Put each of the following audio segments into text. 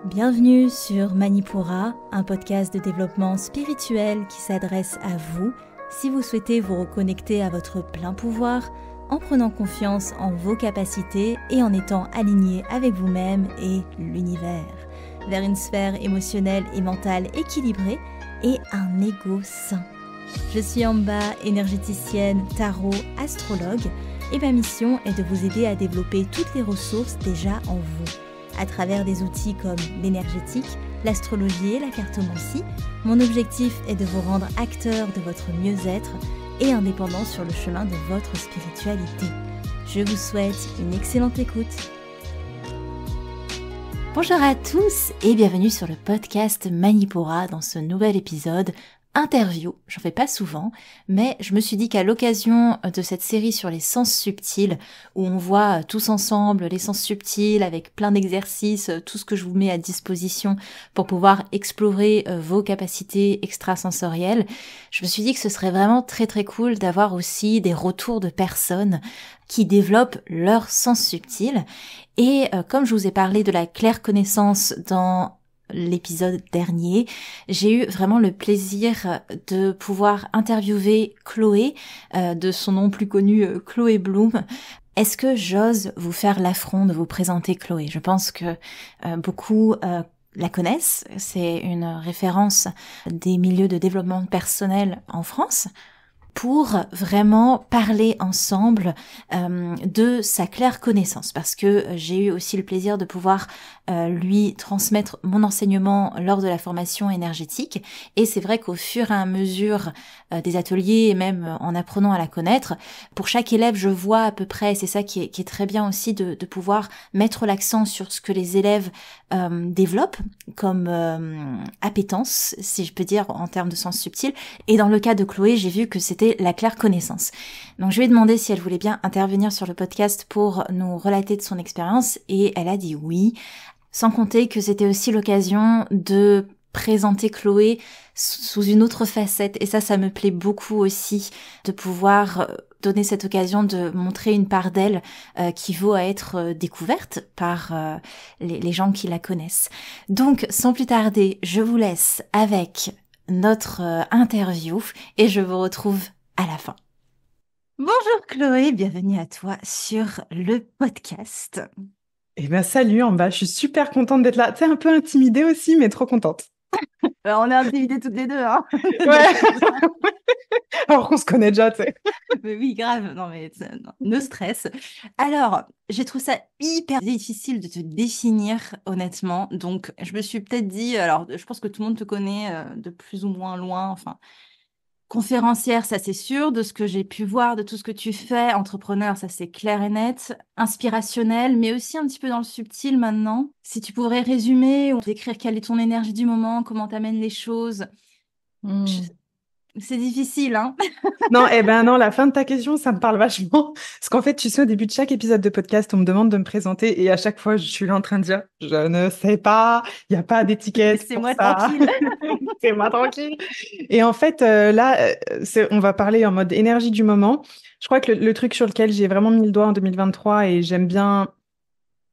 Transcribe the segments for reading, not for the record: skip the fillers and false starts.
Bienvenue sur Manipura, un podcast de développement spirituel qui s'adresse à vous si vous souhaitez vous reconnecter à votre plein pouvoir en prenant confiance en vos capacités et en étant aligné avec vous-même et l'univers, vers une sphère émotionnelle et mentale équilibrée et un ego sain. Je suis Amba, énergéticienne, tarot, astrologue, et ma mission est de vous aider à développer toutes les ressources déjà en vous. À travers des outils comme l'énergétique, l'astrologie et la cartomancie, mon objectif est de vous rendre acteur de votre mieux-être et indépendant sur le chemin de votre spiritualité. Je vous souhaite une excellente écoute. Bonjour à tous et bienvenue sur le podcast Manipura dans ce nouvel épisode interview. J'en fais pas souvent, mais je me suis dit qu'à l'occasion de cette série sur les sens subtils, où on voit tous ensemble les sens subtils avec plein d'exercices, tout ce que je vous mets à disposition pour pouvoir explorer vos capacités extrasensorielles, je me suis dit que ce serait vraiment très très cool d'avoir aussi des retours de personnes qui développent leurs sens subtils. Et comme je vous ai parlé de la claire connaissance dans l'épisode dernier, j'ai eu vraiment le plaisir de pouvoir interviewer Chloé, de son nom plus connu Chloé Bloom. Est-ce que j'ose vous faire l'affront de vous présenter Chloé ? Je pense que beaucoup la connaissent, c'est une référence des milieux de développement personnel en France, pour vraiment parler ensemble de sa claire connaissance, parce que j'ai eu aussi le plaisir de pouvoir lui transmettre mon enseignement lors de la formation énergétique, et c'est vrai qu'au fur et à mesure des ateliers et même en apprenant à la connaître, pour chaque élève je vois à peu près, et c'est ça qui est très bien aussi de pouvoir mettre l'accent sur ce que les élèves développent comme appétence, si je peux dire, en termes de sens subtil. Et dans le cas de Chloé, j'ai vu que c'était la claire connaissance. Donc je lui ai demandé si elle voulait bien intervenir sur le podcast pour nous relater de son expérience, et elle a dit oui, sans compter que c'était aussi l'occasion de présenter Chloé sous une autre facette, et ça me plaît beaucoup aussi, de pouvoir donner cette occasion de montrer une part d'elle qui vaut à être découverte par les gens qui la connaissent. Donc sans plus tarder, je vous laisse avec notre interview et je vous retrouve à la fin. Bonjour Chloé, bienvenue à toi sur le podcast. Eh ben salut en bas, je suis super contente d'être là. Tu sais, un peu intimidée aussi, mais trop contente. On est intimidées toutes les deux, hein. Ouais. Alors qu'on se connaît déjà, tu sais. Mais oui, grave. Non, mais non, no stress. Alors, j'ai trouvé ça hyper difficile de te définir, honnêtement. Donc, je me suis peut-être dit, alors, je pense que tout le monde te connaît de plus ou moins loin. Enfin, conférencière, ça c'est sûr, de ce que j'ai pu voir, de tout ce que tu fais. Entrepreneur, ça c'est clair et net. Inspirationnel, mais aussi un petit peu dans le subtil maintenant. Si tu pourrais résumer ou décrire quelle est ton énergie du moment, comment t'amènes les choses. C'est difficile, hein? Non, eh ben non, la fin de ta question, ça me parle vachement. Parce qu'en fait, tu sais, au début de chaque épisode de podcast, on me demande de me présenter et à chaque fois, je suis là en train de dire, je ne sais pas, il n'y a pas d'étiquette pour Laissez-moi ça. tranquille. Laissez-moi tranquille. Et en fait, là, on va parler en mode énergie du moment. Je crois que le truc sur lequel j'ai vraiment mis le doigt en 2023 et j'aime bien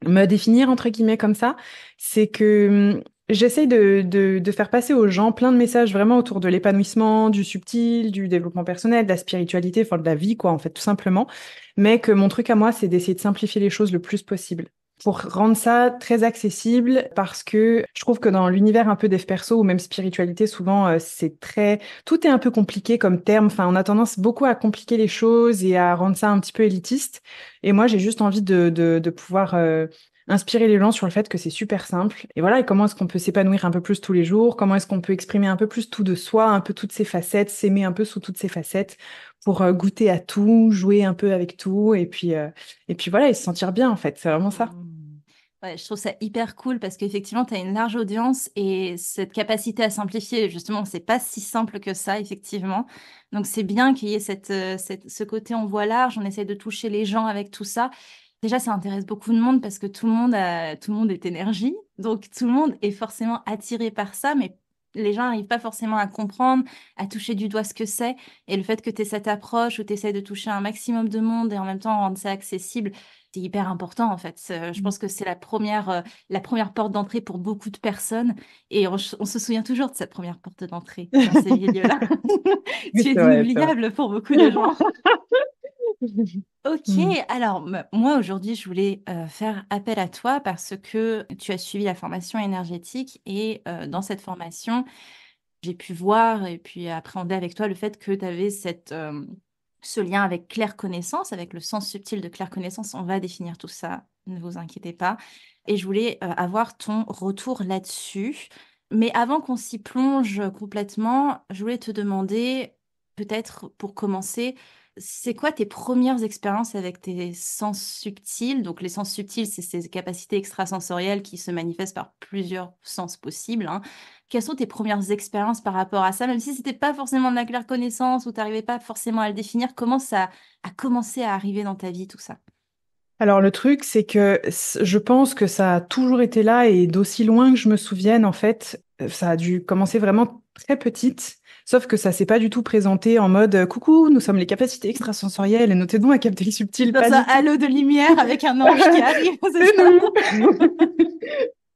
me définir entre guillemets comme ça, c'est que j'essaye de faire passer aux gens plein de messages vraiment autour de l'épanouissement, du subtil, du développement personnel, de la spiritualité, enfin de la vie quoi en fait tout simplement, mais que mon truc à moi c'est d'essayer de simplifier les choses le plus possible pour rendre ça très accessible, parce que je trouve que dans l'univers un peu dev perso ou même spiritualité, souvent tout est un peu compliqué comme terme. Enfin, on a tendance beaucoup à compliquer les choses et à rendre ça un petit peu élitiste. Et moi, j'ai juste envie de pouvoir inspirer les gens sur le fait que c'est super simple. Et voilà, et comment est-ce qu'on peut s'épanouir un peu plus tous les jours? Comment est-ce qu'on peut exprimer un peu plus tout de soi, un peu toutes ses facettes, s'aimer un peu sous toutes ses facettes pour goûter à tout, jouer un peu avec tout, et puis voilà, et se sentir bien en fait. C'est vraiment ça. Ouais, je trouve ça hyper cool parce qu'effectivement, tu as une large audience et cette capacité à simplifier, justement, c'est pas si simple que ça, effectivement. Donc, c'est bien qu'il y ait ce côté on voit large, on essaie de toucher les gens avec tout ça. Déjà, ça intéresse beaucoup de monde parce que tout le monde est énergie. Donc, tout le monde est forcément attiré par ça, mais les gens n'arrivent pas forcément à comprendre, à toucher du doigt ce que c'est. Et le fait que tu aies cette approche où tu essaies de toucher un maximum de monde et en même temps rendre ça accessible, C'est hyper important en fait. Je pense que c'est la première porte d'entrée pour beaucoup de personnes et on se souvient toujours de cette première porte d'entrée dans ces milieux-là. Oui, Tu es c'est vrai, c'est vrai. inoubliable pour beaucoup de gens. Ok, Mm. alors moi aujourd'hui je voulais faire appel à toi parce que tu as suivi la formation énergétique et dans cette formation j'ai pu voir et puis appréhender avec toi le fait que tu avais ce lien avec claire connaissance, avec le sens subtil de claire connaissance. On va définir tout ça, ne vous inquiétez pas. Et je voulais avoir ton retour là-dessus. Mais avant qu'on s'y plonge complètement, je voulais te demander, peut-être pour commencer, c'est quoi tes premières expériences avec tes sens subtils? Donc les sens subtils, c'est ces capacités extrasensorielles qui se manifestent par plusieurs sens possibles, hein. Quelles sont tes premières expériences par rapport à ça, même si c'était pas forcément de la claire connaissance ou tu n'arrivais pas forcément à le définir, comment ça a commencé à arriver dans ta vie, tout ça? Alors le truc, c'est que je pense que ça a toujours été là et d'aussi loin que je me souvienne, en fait, ça a dû commencer vraiment très petite, sauf que ça s'est pas du tout présenté en mode coucou, nous sommes les capacités extrasensorielles et notez donc à capter le subtil, Dans pas un du tout. halo de lumière avec un ange qui arrive, c'est C'est ça? nous.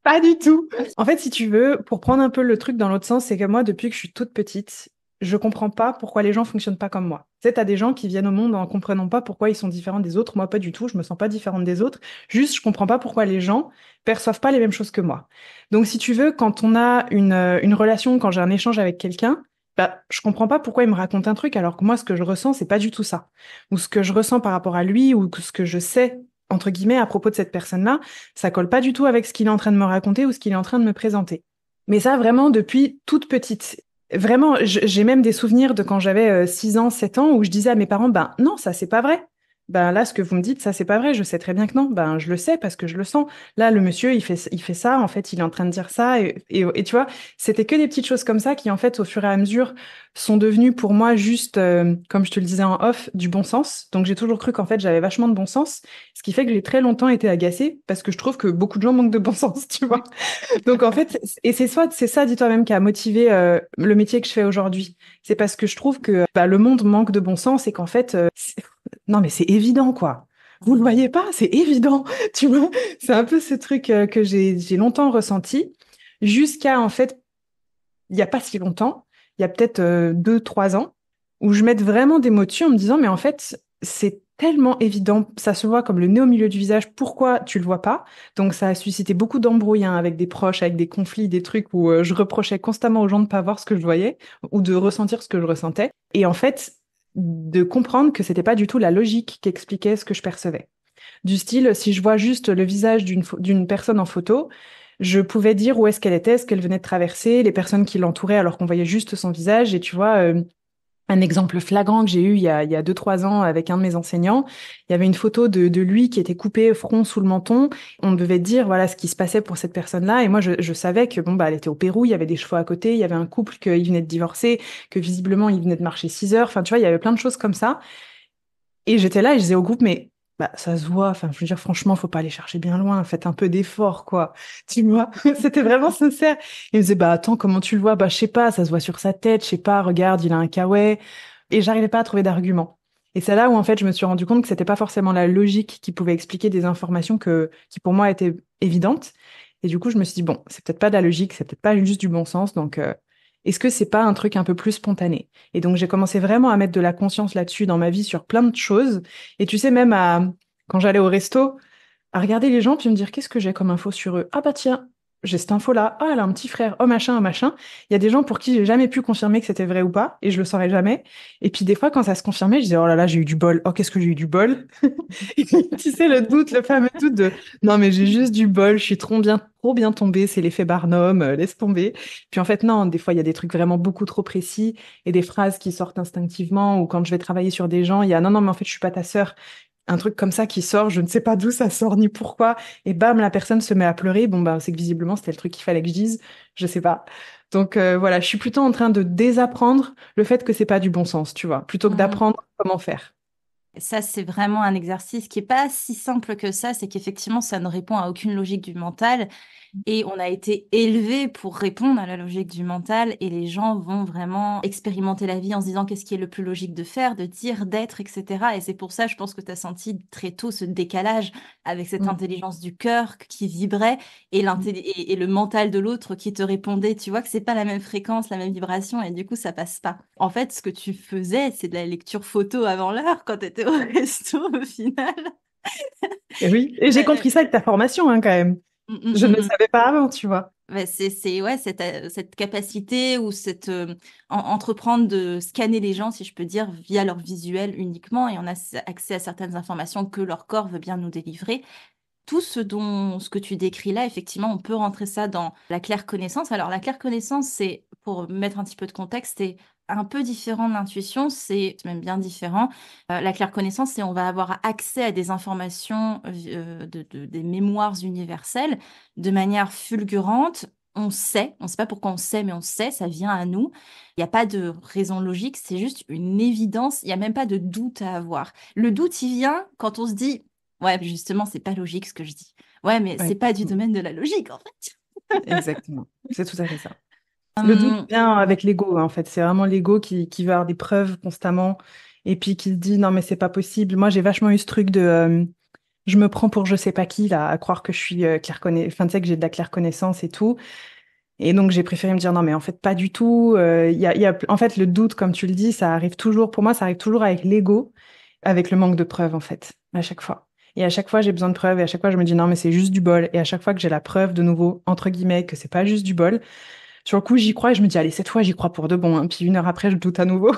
Pas du tout. En fait, si tu veux, pour prendre un peu le truc dans l'autre sens, c'est que moi, depuis que je suis toute petite, je comprends pas pourquoi les gens fonctionnent pas comme moi. Tu sais, t'as des gens qui viennent au monde en comprenant pas pourquoi ils sont différents des autres. Moi, pas du tout. Je me sens pas différente des autres. Juste, je comprends pas pourquoi les gens perçoivent pas les mêmes choses que moi. Donc, si tu veux, quand on a une relation, quand j'ai un échange avec quelqu'un, bah, je comprends pas pourquoi il me raconte un truc alors que moi, ce que je ressens, c'est pas du tout ça. Ou ce que je ressens par rapport à lui, ou ce que je sais, entre guillemets, à propos de cette personne-là, ça colle pas du tout avec ce qu'il est en train de me raconter ou ce qu'il est en train de me présenter. Mais ça, vraiment, depuis toute petite. Vraiment, j'ai même des souvenirs de quand j'avais 6 ans, 7 ans, où je disais à mes parents, ben non, ça, c'est pas vrai. Ben là, ce que vous me dites, ça, c'est pas vrai. Je sais très bien que non. Ben, je le sais parce que je le sens. Là, le monsieur, il fait ça. En fait, il est en train de dire ça. Et tu vois, c'était que des petites choses comme ça qui, en fait, au fur et à mesure, sont devenues pour moi juste, comme je te le disais en off, du bon sens. Donc, j'ai toujours cru qu'en fait, j'avais vachement de bon sens. Ce qui fait que j'ai très longtemps été agacée parce que je trouve que beaucoup de gens manquent de bon sens, tu vois. Donc en fait, et c'est ça, dis-toi même, qui a motivé le métier que je fais aujourd'hui. C'est parce que je trouve que bah, le monde manque de bon sens et qu'en fait, non mais c'est évident quoi. Vous le voyez pas, c'est évident, tu vois. C'est un peu ce truc que j'ai longtemps ressenti jusqu'à en fait, il y a pas si longtemps, il y a peut-être 2, 3 ans, où je mette vraiment des mots dessus en me disant mais en fait c'est tellement évident, ça se voit comme le nez au milieu du visage, pourquoi tu le vois pas? Donc ça a suscité beaucoup d'embrouilles hein, avec des proches, avec des conflits, des trucs où je reprochais constamment aux gens de pas voir ce que je voyais ou de ressentir ce que je ressentais. Et en fait, de comprendre que c'était pas du tout la logique qui expliquait ce que je percevais. Du style, si je vois juste le visage d'une personne en photo, je pouvais dire où est-ce qu'elle était, ce qu'elle venait de traverser, les personnes qui l'entouraient alors qu'on voyait juste son visage. Et tu vois, un exemple flagrant que j'ai eu il y a 2, 3 ans avec un de mes enseignants, il y avait une photo de lui qui était coupé front sous le menton. On devait dire voilà ce qui se passait pour cette personne-là. Et moi, je savais que bon bah elle était au Pérou, il y avait des chevaux à côté, il y avait un couple qui venait de divorcer, que visiblement il venait de marcher 6 heures. Enfin, tu vois, il y avait plein de choses comme ça. Et j'étais là et je disais au groupe, mais bah, ça se voit. Enfin, je veux dire, franchement, faut pas aller chercher bien loin. Faites un peu d'effort, quoi. Tu vois, c'était vraiment sincère. Il me disait, bah attends, comment tu le vois? Bah je sais pas, ça se voit sur sa tête. Je sais pas, regarde, il a un kawaii. Et j'arrivais pas à trouver d'argument. Et c'est là où en fait je me suis rendu compte que c'était pas forcément la logique qui pouvait expliquer des informations qui pour moi étaient évidentes. Et du coup, je me suis dit bon, c'est peut-être pas de la logique, c'est peut-être pas juste du bon sens. Donc est-ce que c'est pas un truc un peu plus spontané? Et donc j'ai commencé vraiment à mettre de la conscience là-dessus dans ma vie sur plein de choses. Et tu sais même quand j'allais au resto, à regarder les gens puis me dire qu'est-ce que j'ai comme info sur eux. Ah bah tiens, j'ai cette info-là. Ah, elle a un petit frère. Oh machin, oh machin. Il y a des gens pour qui j'ai jamais pu confirmer que c'était vrai ou pas et je le saurais jamais. Et puis des fois quand ça se confirmait, je disais oh là là, j'ai eu du bol. Oh qu'est-ce que j'ai eu du bol. Tu sais le doute, le fameux doute de non mais j'ai juste du bol, je suis trop bien tombée, c'est l'effet Barnum, laisse tomber. Puis en fait non, des fois il y a des trucs vraiment beaucoup trop précis et des phrases qui sortent instinctivement ou quand je vais travailler sur des gens, il y a non non mais en fait je suis pas ta sœur, un truc comme ça qui sort, je ne sais pas d'où ça sort ni pourquoi, et bam, la personne se met à pleurer. Bon, bah, c'est que visiblement, c'était le truc qu'il fallait que je dise, je sais pas. Donc voilà, je suis plutôt en train de désapprendre le fait que c'est pas du bon sens, tu vois, plutôt que Mhm. d'apprendre comment faire. Ça, c'est vraiment un exercice qui est pas si simple que ça. C'est qu'effectivement, ça ne répond à aucune logique du mental. Et on a été élevé pour répondre à la logique du mental et les gens vont vraiment expérimenter la vie en se disant qu'est-ce qui est le plus logique de faire, de dire, d'être, etc. Et c'est pour ça, je pense que tu as senti très tôt ce décalage avec cette Mm. intelligence du cœur qui vibrait et le mental de l'autre qui te répondait. Tu vois que c'est pas la même fréquence, la même vibration et du coup, ça passe pas. En fait, ce que tu faisais, c'est de la lecture photo avant l'heure quand tu étais au resto au final. Et oui, et j'ai compris ça avec ta formation, hein, quand même. Mm, mm, Je ne le mm, mm. savais pas avant, tu vois. Ouais, ouais, cette capacité ou entreprendre de scanner les gens, si je peux dire, via leur visuel uniquement, et on a accès à certaines informations que leur corps veut bien nous délivrer. Tout ce que tu décris là, effectivement, on peut rentrer ça dans la claire connaissance. Alors, la claire connaissance, c'est, pour mettre un petit peu de contexte, c'est un peu différent de l'intuition, c'est même bien différent. La claire connaissance, c'est on va avoir accès à des informations, des mémoires universelles de manière fulgurante. On sait pas pourquoi on sait, mais on sait, ça vient à nous. Il n'y a pas de raison logique, c'est juste une évidence, il n'y a même pas de doute à avoir. Le doute, il vient quand on se dit, ouais, justement, c'est pas logique ce que je dis. Ouais, mais c'est Ouais, pas du domaine de la logique, en fait. exactement. C'est tout à fait ça. Le doute Hum, vient avec l'ego, hein, en fait. C'est vraiment l'ego qui veut avoir des preuves constamment et puis qui se dit non, mais c'est pas possible. Moi, j'ai vachement eu ce truc de je me prends pour je sais pas qui, là, à croire que je suis enfin, tu sais, que j'ai de la claire connaissance et tout. Et donc, j'ai préféré me dire non, mais en fait, pas du tout. En fait, le doute, comme tu le dis, ça arrive toujours, pour moi, ça arrive toujours avec l'ego, avec le manque de preuves, en fait, à chaque fois. Et à chaque fois, j'ai besoin de preuves, et à chaque fois, je me dis non, mais c'est juste du bol. Et à chaque fois que j'ai la preuve, de nouveau, entre guillemets, que c'est pas juste du bol, sur le coup, j'y crois et je me dis, allez, cette fois, j'y crois pour de bon, hein. Puis une heure après, je doute à nouveau.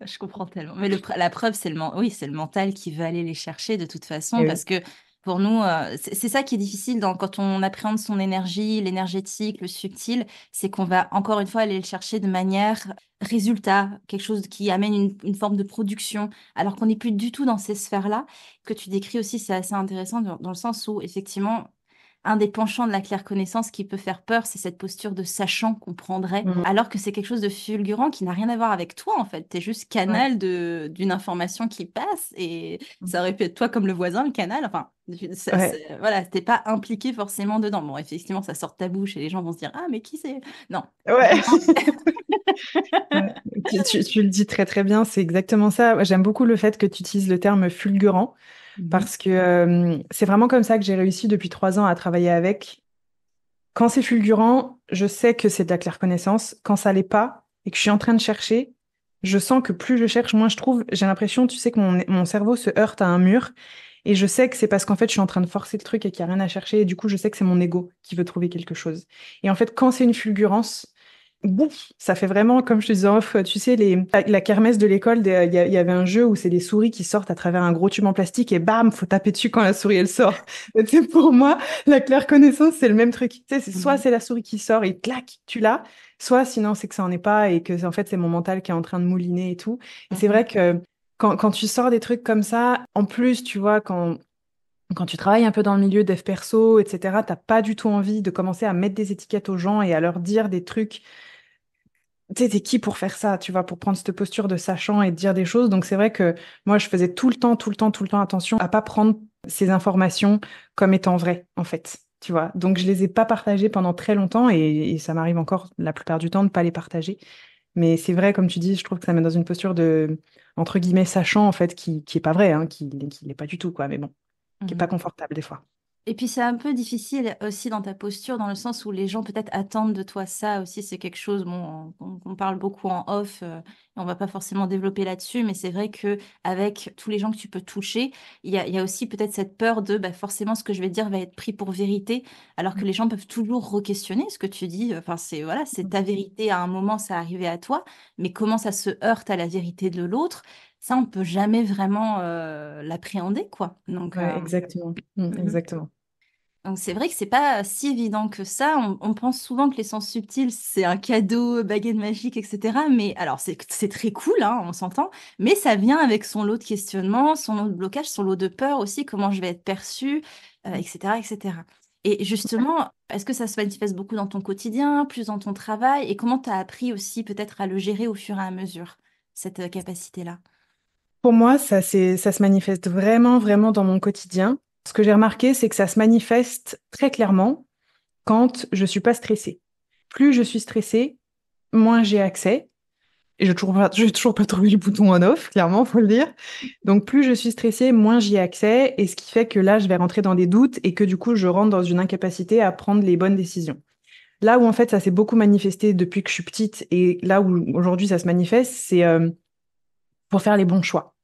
je comprends tellement. Mais la preuve, oui, c'est le mental qui veut aller les chercher de toute façon, Et parce oui. que pour nous, c'est ça qui est difficile quand on appréhende son énergie, l'énergétique, le subtil, c'est qu'on va encore une fois aller le chercher de manière résultat, quelque chose qui amène une forme de production, alors qu'on n'est plus du tout dans ces sphères-là. Que tu décris aussi, c'est assez intéressant dans le sens où effectivement, un des penchants de la claire connaissance qui peut faire peur, c'est cette posture de sachant qu'on prendrait, Mm. alors que c'est quelque chose de fulgurant qui n'a rien à voir avec toi, en fait. T'es juste Ouais. canal d'une information qui passe et ça aurait pu être toi comme le voisin, le canal. Enfin, Ouais. voilà, t'es pas impliqué forcément dedans. Bon, effectivement, ça sort de ta bouche et les gens vont se dire, ah, mais qui c'est? Non, Ouais. vraiment. Ouais. Tu le dis très très bien, c'est exactement ça. Moi, j'aime beaucoup le fait que tu utilises le terme fulgurant Mhm. parce que c'est vraiment comme ça que j'ai réussi depuis 3 ans à travailler avec. Quand c'est fulgurant, je sais que c'est de la claire connaissance. Quand ça l'est pas et que je suis en train de chercher, je sens que plus je cherche, moins je trouve. J'ai l'impression, tu sais, que mon cerveau se heurte à un mur et je sais que c'est parce qu'en fait, je suis en train de forcer le truc et qu'il n'y a rien à chercher. Et du coup, je sais que c'est mon ego qui veut trouver quelque chose. Et en fait, quand c'est une fulgurance, bouf, ça fait vraiment, comme je te disais en off, tu sais, la kermesse de l'école, il y avait un jeu où c'est des souris qui sortent à travers un gros tube en plastique et bam, faut taper dessus quand la souris elle sort. Et tu sais, pour moi, la claire connaissance, c'est le même truc. Tu sais, soit Mhm. c'est la souris qui sort et clac, tu l'as, soit sinon c'est que ça en est pas et que en fait c'est mon mental qui est en train de mouliner et tout. Et c'est Mhm. vrai que quand tu sors des trucs comme ça, en plus, tu vois, quand tu travailles un peu dans le milieu dev perso, etc., t'as pas du tout envie de commencer à mettre des étiquettes aux gens et à leur dire des trucs. Tu sais, t'es qui pour faire ça, tu vois, pour prendre cette posture de sachant et de dire des choses. Donc c'est vrai que moi, je faisais tout le temps, tout le temps, tout le temps attention à pas prendre ces informations comme étant vraies, en fait, tu vois. Donc je les ai pas partagées pendant très longtemps et ça m'arrive encore la plupart du temps de pas les partager. Mais c'est vrai, comme tu dis, je trouve que ça met dans une posture de, entre guillemets, sachant, en fait, qui est pas vrai, hein, qui l'est pas du tout, quoi. Mais bon, qui est pas Mhm. confortable des fois. Et puis c'est un peu difficile aussi dans ta posture, dans le sens où les gens peut-être attendent de toi ça aussi. C'est quelque chose, bon, on parle beaucoup en off, et on va pas forcément développer là-dessus, mais c'est vrai que avec tous les gens que tu peux toucher, il y a aussi peut-être cette peur de bah, forcément ce que je vais dire va être pris pour vérité, alors que les gens peuvent toujours re-questionner ce que tu dis. Enfin, c'est voilà, c'est ta vérité à un moment, ça arrivé à toi, mais comment ça se heurte à la vérité de l'autre, ça on peut jamais vraiment l'appréhender, quoi. Donc Ouais, exactement. Mm, mhm. exactement. Donc c'est vrai que c'est pas si évident que ça. On pense souvent que les sens subtils, c'est un cadeau, baguette magique, etc. Mais alors c'est très cool, hein, on s'entend. Mais ça vient avec son lot de questionnements, son lot de blocages, son lot de peur aussi, comment je vais être perçue, etc., etc. Et justement, est-ce que ça se manifeste beaucoup dans ton quotidien, plus dans ton travail, et comment tu as appris aussi peut-être à le gérer au fur et à mesure? cette capacité-là? Pour moi, ça se manifeste vraiment, vraiment dans mon quotidien. Ce que j'ai remarqué, c'est que ça se manifeste très clairement quand je suis pas stressée. Plus je suis stressée, moins j'ai accès. Et j'ai toujours pas trouvé le bouton on-off, clairement, faut le dire. Donc, plus je suis stressée, moins j'y ai accès. Et ce qui fait que là, je vais rentrer dans des doutes et que du coup, je rentre dans une incapacité à prendre les bonnes décisions. Là où, en fait, ça s'est beaucoup manifesté depuis que je suis petite et là où aujourd'hui ça se manifeste, c'est pour faire les bons choix.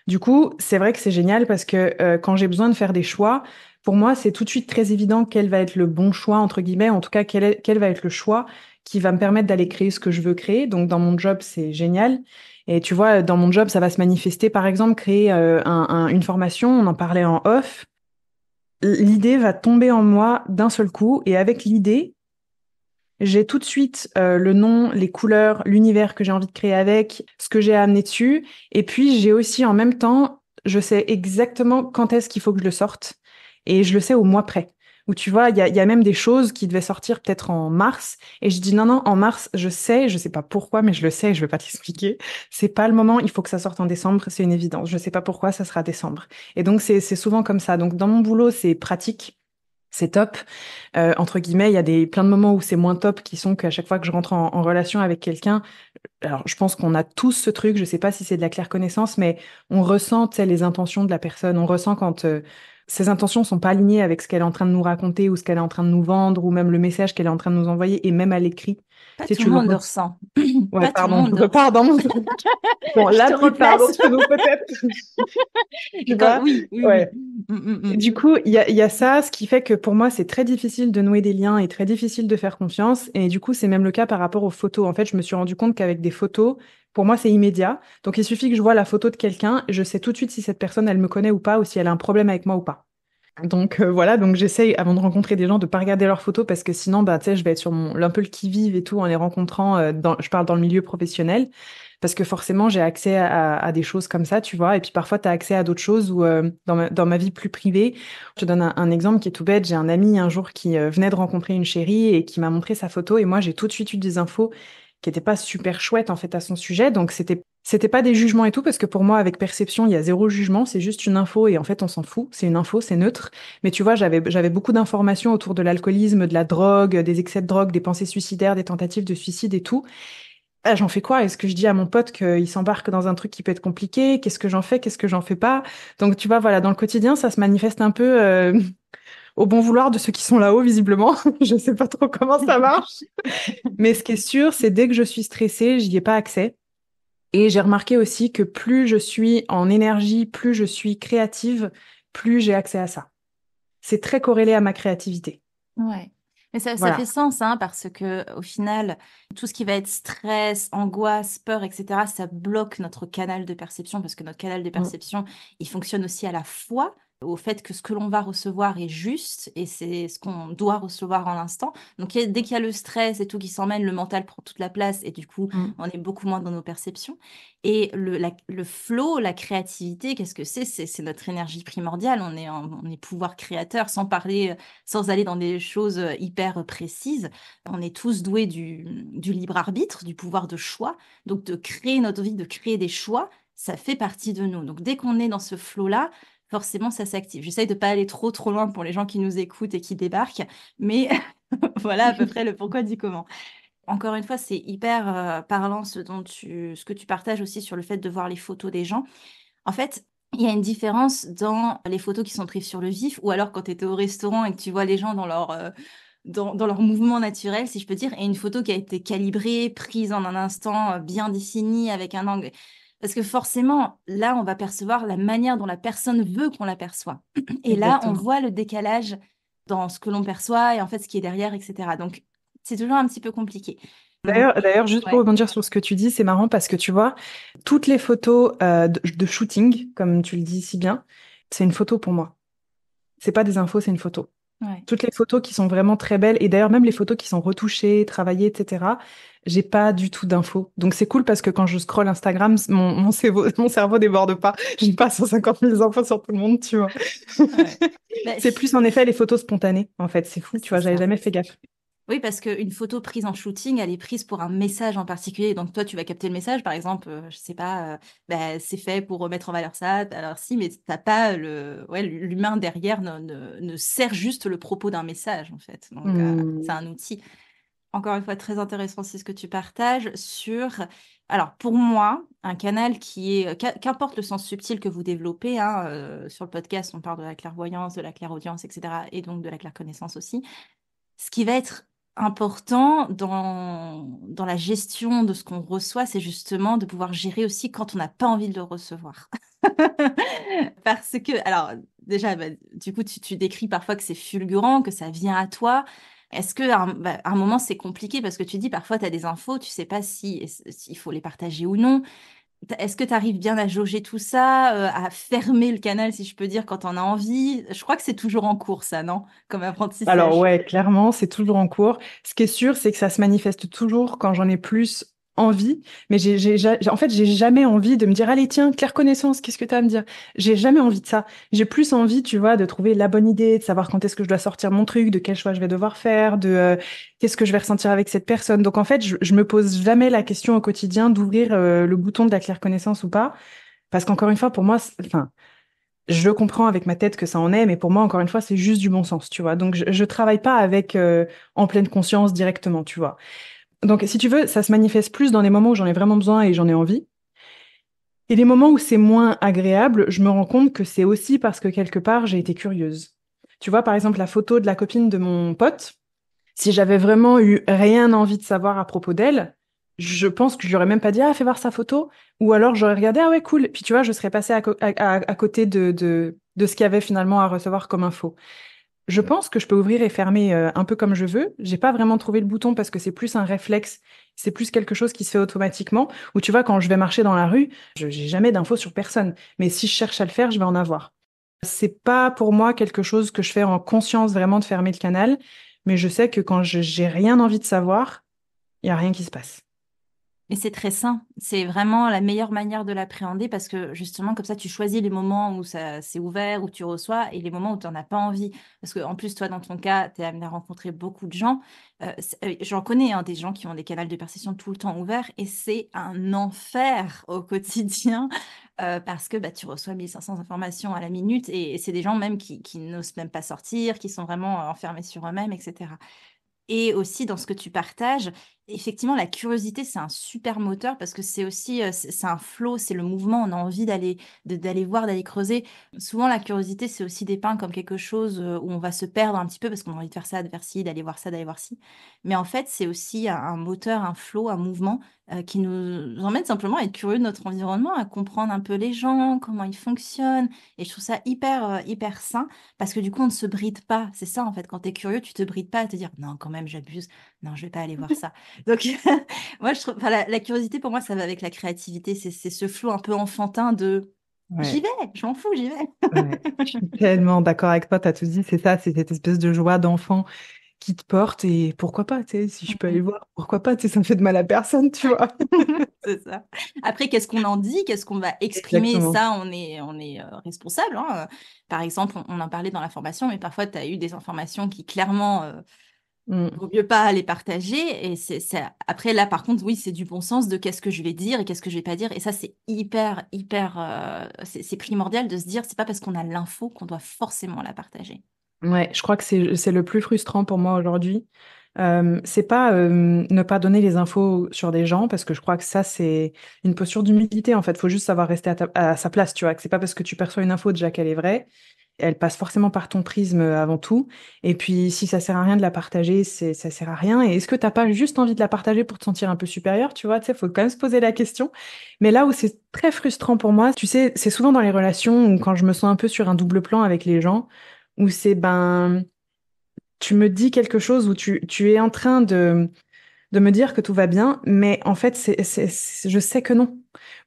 Du coup, c'est vrai que c'est génial parce que quand j'ai besoin de faire des choix, pour moi, c'est tout de suite très évident quel va être le bon choix, entre guillemets, en tout cas, quel va être le choix qui va me permettre d'aller créer ce que je veux créer. Donc, dans mon job, c'est génial. Et tu vois, dans mon job, ça va se manifester, par exemple, créer une formation, on en parlait en off. L'idée va tomber en moi d'un seul coup, et avec l'idée, j'ai tout de suite le nom, les couleurs, l'univers que j'ai envie de créer avec, ce que j'ai à amener dessus. Et puis, j'ai aussi en même temps, je sais exactement quand est-ce qu'il faut que je le sorte. Et je le sais au mois près. Où tu vois, il y a même des choses qui devaient sortir peut-être en mars. Et je dis non, non, en mars, je sais pas pourquoi, mais je le sais, je vais pas t'expliquer. C'est pas le moment, il faut que ça sorte en décembre, c'est une évidence. Je sais pas pourquoi, ça sera décembre. Et donc, c'est souvent comme ça. Donc, dans mon boulot, c'est pratique. C'est top. Entre guillemets, il y a plein de moments où c'est moins top qui sont qu'à chaque fois que je rentre en relation avec quelqu'un, alors je pense qu'on a tous ce truc, je sais pas si c'est de la claire connaissance, mais on ressent, tu sais, les intentions de la personne. On ressent quand ses intentions sont pas alignées avec ce qu'elle est en train de nous raconter ou ce qu'elle est en train de nous vendre ou même le message qu'elle est en train de nous envoyer et même à l'écrit. Pas Tu sais, tout tu le le monde le ressens. ressent. Ouais, Pas tout le pardon, je monde le repars ressent. dans mon truc. Bon, Je la te plupart replace. d'entre nous peut-être, tu vois. Oui, oui, oui. Ouais. Du coup, il y a ça, ce qui fait que pour moi, c'est très difficile de nouer des liens et très difficile de faire confiance. Et du coup, c'est même le cas par rapport aux photos. En fait, je me suis rendu compte qu'avec des photos, pour moi, c'est immédiat. Donc, il suffit que je vois la photo de quelqu'un, je sais tout de suite si cette personne, elle me connaît ou pas, ou si elle a un problème avec moi ou pas. Donc voilà, donc j'essaye avant de rencontrer des gens de pas regarder leurs photos parce que sinon bah tu sais je vais être sur un peu le qui-vive et tout en les rencontrant je parle dans le milieu professionnel parce que forcément j'ai accès à des choses comme ça, tu vois, et puis parfois tu as accès à d'autres choses ou dans ma vie plus privée. Je te donne un exemple qui est tout bête, j'ai un ami un jour qui venait de rencontrer une chérie et qui m'a montré sa photo et moi j'ai tout de suite eu des infos qui étaient pas super chouettes en fait à son sujet, donc c'était pas des jugements et tout, parce que pour moi, avec perception, il y a zéro jugement, c'est juste une info et en fait, on s'en fout. C'est une info, c'est neutre. Mais tu vois, j'avais beaucoup d'informations autour de l'alcoolisme, de la drogue, des excès de drogue, des pensées suicidaires, des tentatives de suicide et tout. Ah, j'en fais quoi? Est-ce que je dis à mon pote qu'il s'embarque dans un truc qui peut être compliqué? Qu'est-ce que j'en fais? Qu'est-ce que j'en fais pas? Donc, tu vois, voilà, dans le quotidien, ça se manifeste un peu au bon vouloir de ceux qui sont là-haut, visiblement. Je sais pas trop comment ça marche. Mais ce qui est sûr, c'est dès que je suis stressée, j'y ai pas accès. Et j'ai remarqué aussi que plus je suis en énergie, plus je suis créative, plus j'ai accès à ça. C'est très corrélé à ma créativité. Ouais. Mais ça fait Voilà. sens, hein, parce que au final, tout ce qui va être stress, angoisse, peur, etc., ça bloque notre canal de perception, parce que notre canal de Mm. perception, il fonctionne aussi à la fois au fait que ce que l'on va recevoir est juste et c'est ce qu'on doit recevoir en l'instant. Donc dès qu'il y a le stress et tout qui s'emmène, le mental prend toute la place et du coup, Mm. on est beaucoup moins dans nos perceptions. Et le flow, la créativité, qu'est-ce que c'est? C'est notre énergie primordiale. On est pouvoir créateur, sans aller dans des choses hyper précises. On est tous doués du libre arbitre, du pouvoir de choix. Donc, de créer notre vie, de créer des choix, ça fait partie de nous. Donc, dès qu'on est dans ce flow-là, forcément, ça s'active. J'essaye de pas aller trop loin pour les gens qui nous écoutent et qui débarquent, mais voilà à peu près le pourquoi du comment. Encore une fois, c'est hyper parlant ce que tu partages aussi sur le fait de voir les photos des gens. En fait, il y a une différence dans les photos qui sont prises sur le vif ou alors quand tu étais au restaurant et que tu vois les gens dans leur mouvement naturel, si je peux dire, et une photo qui a été calibrée, prise en un instant bien défini avec un angle. Parce que forcément, là, on va percevoir la manière dont la personne veut qu'on l'aperçoit. Et là, on Exactement. voit le décalage dans ce que l'on perçoit et en fait ce qui est derrière, etc. Donc, c'est toujours un petit peu compliqué. D'ailleurs, juste pour Ouais. rebondir sur ce que tu dis, c'est marrant parce que tu vois, toutes les photos de shooting, comme tu le dis si bien, c'est une photo pour moi. C'est pas des infos, c'est une photo. Ouais. Toutes les photos qui sont vraiment très belles, et d'ailleurs même les photos qui sont retouchées, travaillées, etc., j'ai pas du tout d'infos. Donc c'est cool parce que quand je scrolle Instagram, mon cerveau déborde pas. J'ai pas 150 000 infos sur tout le monde, tu vois. Ouais. Bah, C'est plus en effet les photos spontanées, en fait. C'est fou, tu c'est vois, j'avais ça. jamais fait gaffe. Oui, parce qu'une photo prise en shooting, elle est prise pour un message en particulier. Donc toi, tu vas capter le message, par exemple, je sais pas, bah, c'est fait pour remettre en valeur ça. Alors si, mais t'as pas ouais, l'humain derrière ne sert juste le propos d'un message en fait. Donc c'est Hmm. un outil. Encore une fois, très intéressant, c'est ce que tu partages sur. Alors pour moi, un canal qui est, qu'importe le sens subtil que vous développez, hein, sur le podcast, on parle de la clairvoyance, de la clairaudience, etc., et donc de la clairconnaissance aussi. Ce qui va être important dans la gestion de ce qu'on reçoit, c'est justement de pouvoir gérer aussi quand on n'a pas envie de le recevoir. Parce que, alors, déjà, bah, du coup, tu décris parfois que c'est fulgurant, que ça vient à toi. Est-ce que à un moment c'est compliqué parce que tu dis parfois tu as des infos, tu sais pas s'il faut les partager ou non. Est-ce que tu arrives bien à jauger tout ça, à fermer le canal, si je peux dire, quand on a envie? Je crois que c'est toujours en cours, ça, non? Comme Alors apprentissage. ouais, clairement, c'est toujours en cours. Ce qui est sûr, c'est que ça se manifeste toujours quand j'en ai plus envie. Mais en fait, j'ai jamais envie de me dire, allez, tiens, Claire Connaissance, qu'est-ce que tu as à me dire? J'ai jamais envie de ça. J'ai plus envie, tu vois, de trouver la bonne idée, de savoir quand est-ce que je dois sortir mon truc, de quel choix je vais devoir faire, de qu'est-ce que je vais ressentir avec cette personne. Donc en fait, je me pose jamais la question au quotidien d'ouvrir le bouton de la Claire Connaissance ou pas. Parce qu'encore une fois, pour moi, enfin, je comprends avec ma tête que ça en est, mais pour moi, encore une fois, c'est juste du bon sens, tu vois. Donc, je travaille pas avec en pleine conscience directement, tu vois. Donc, si tu veux, ça se manifeste plus dans les moments où j'en ai vraiment besoin et j'en ai envie. Et les moments où c'est moins agréable, je me rends compte que c'est aussi parce que quelque part, j'ai été curieuse. Tu vois, par exemple, la photo de la copine de mon pote, si j'avais vraiment eu rien envie de savoir à propos d'elle, je pense que je lui aurais même pas dit, ah, fais voir sa photo. Ou alors j'aurais regardé, ah ouais, cool. Puis tu vois, je serais passée à côté de ce qu'il y avait finalement à recevoir comme info. Je pense que je peux ouvrir et fermer un peu comme je veux. J'ai pas vraiment trouvé le bouton parce que c'est plus un réflexe, c'est plus quelque chose qui se fait automatiquement. Ou tu vois, quand je vais marcher dans la rue, j'ai jamais d'infos sur personne. Mais si je cherche à le faire, je vais en avoir. C'est pas pour moi quelque chose que je fais en conscience vraiment de fermer le canal, mais je sais que quand j'ai rien envie de savoir, il y a rien qui se passe. Et c'est très sain. C'est vraiment la meilleure manière de l'appréhender parce que justement, comme ça, tu choisis les moments où ça c'est ouvert, où tu reçois et les moments où tu n'en as pas envie. Parce que en plus, toi, dans ton cas, tu es amené à rencontrer beaucoup de gens. J'en connais hein, des gens qui ont des canaux de perception tout le temps ouverts et c'est un enfer au quotidien parce que bah, tu reçois 1500 informations à la minute et c'est des gens même qui n'osent même pas sortir, qui sont vraiment enfermés sur eux-mêmes, etc. Et aussi dans ce que tu partages, effectivement, la curiosité, c'est un super moteur parce que c'est aussi, c'est un flow, c'est le mouvement, on a envie d'aller voir, d'aller creuser. Souvent, la curiosité, c'est aussi dépeint comme quelque chose où on va se perdre un petit peu parce qu'on a envie de faire ça, de faire ci, d'aller voir ça, d'aller voir ci. Mais en fait, c'est aussi un moteur, un flow, un mouvement qui nous emmène simplement à être curieux de notre environnement, à comprendre un peu les gens, comment ils fonctionnent. Et je trouve ça hyper sain. Parce que du coup, on ne se bride pas. C'est ça, en fait. Quand tu es curieux, tu te brides pas à te dire, non, quand même, j'abuse. Non, je vais pas aller voir ça. Donc, moi, je trouve, enfin, la curiosité, pour moi, ça va avec la créativité. C'est ce flot un peu enfantin de, j'y Ouais, vais, je m'en fous, j'y vais. ouais. Je suis tellement d'accord avec toi, t'as tout dit, c'est ça, c'est cette espèce de joie d'enfant qui te porte et pourquoi pas, tu sais, si je peux aller voir, pourquoi pas, tu sais, ça ne fait de mal à personne, tu vois. C'est ça. Après, qu'est-ce qu'on en dit? Qu'est-ce qu'on va exprimer? Exactement. Ça, on est responsable, hein. Par exemple, on en parlait dans la formation, mais parfois, tu as eu des informations qui clairement Mm. vaut mieux pas les partager. Et après, là, par contre, oui, c'est du bon sens de qu'est-ce que je vais dire et qu'est-ce que je vais pas dire. Et ça, c'est hyper, c'est primordial de se dire, c'est pas parce qu'on a l'info qu'on doit forcément la partager. Ouais, je crois que c'est le plus frustrant pour moi aujourd'hui. C'est pas ne pas donner les infos sur des gens parce que je crois que ça c'est une posture d'humilité en fait. Faut juste savoir rester à sa place, tu vois. Que c'est pas parce que tu perçois une info déjà qu'elle est vraie. Elle passe forcément par ton prisme avant tout. Et puis si ça sert à rien de la partager, ça sert à rien. Et est-ce que t'as pas juste envie de la partager pour te sentir un peu supérieur, tu vois? Tu sais, faut quand même se poser la question. Mais là où c'est très frustrant pour moi, tu sais, c'est souvent dans les relations ou quand je me sens un peu sur un double plan avec les gens où c'est ben tu me dis quelque chose où tu es en train de me dire que tout va bien, mais en fait, je sais que non.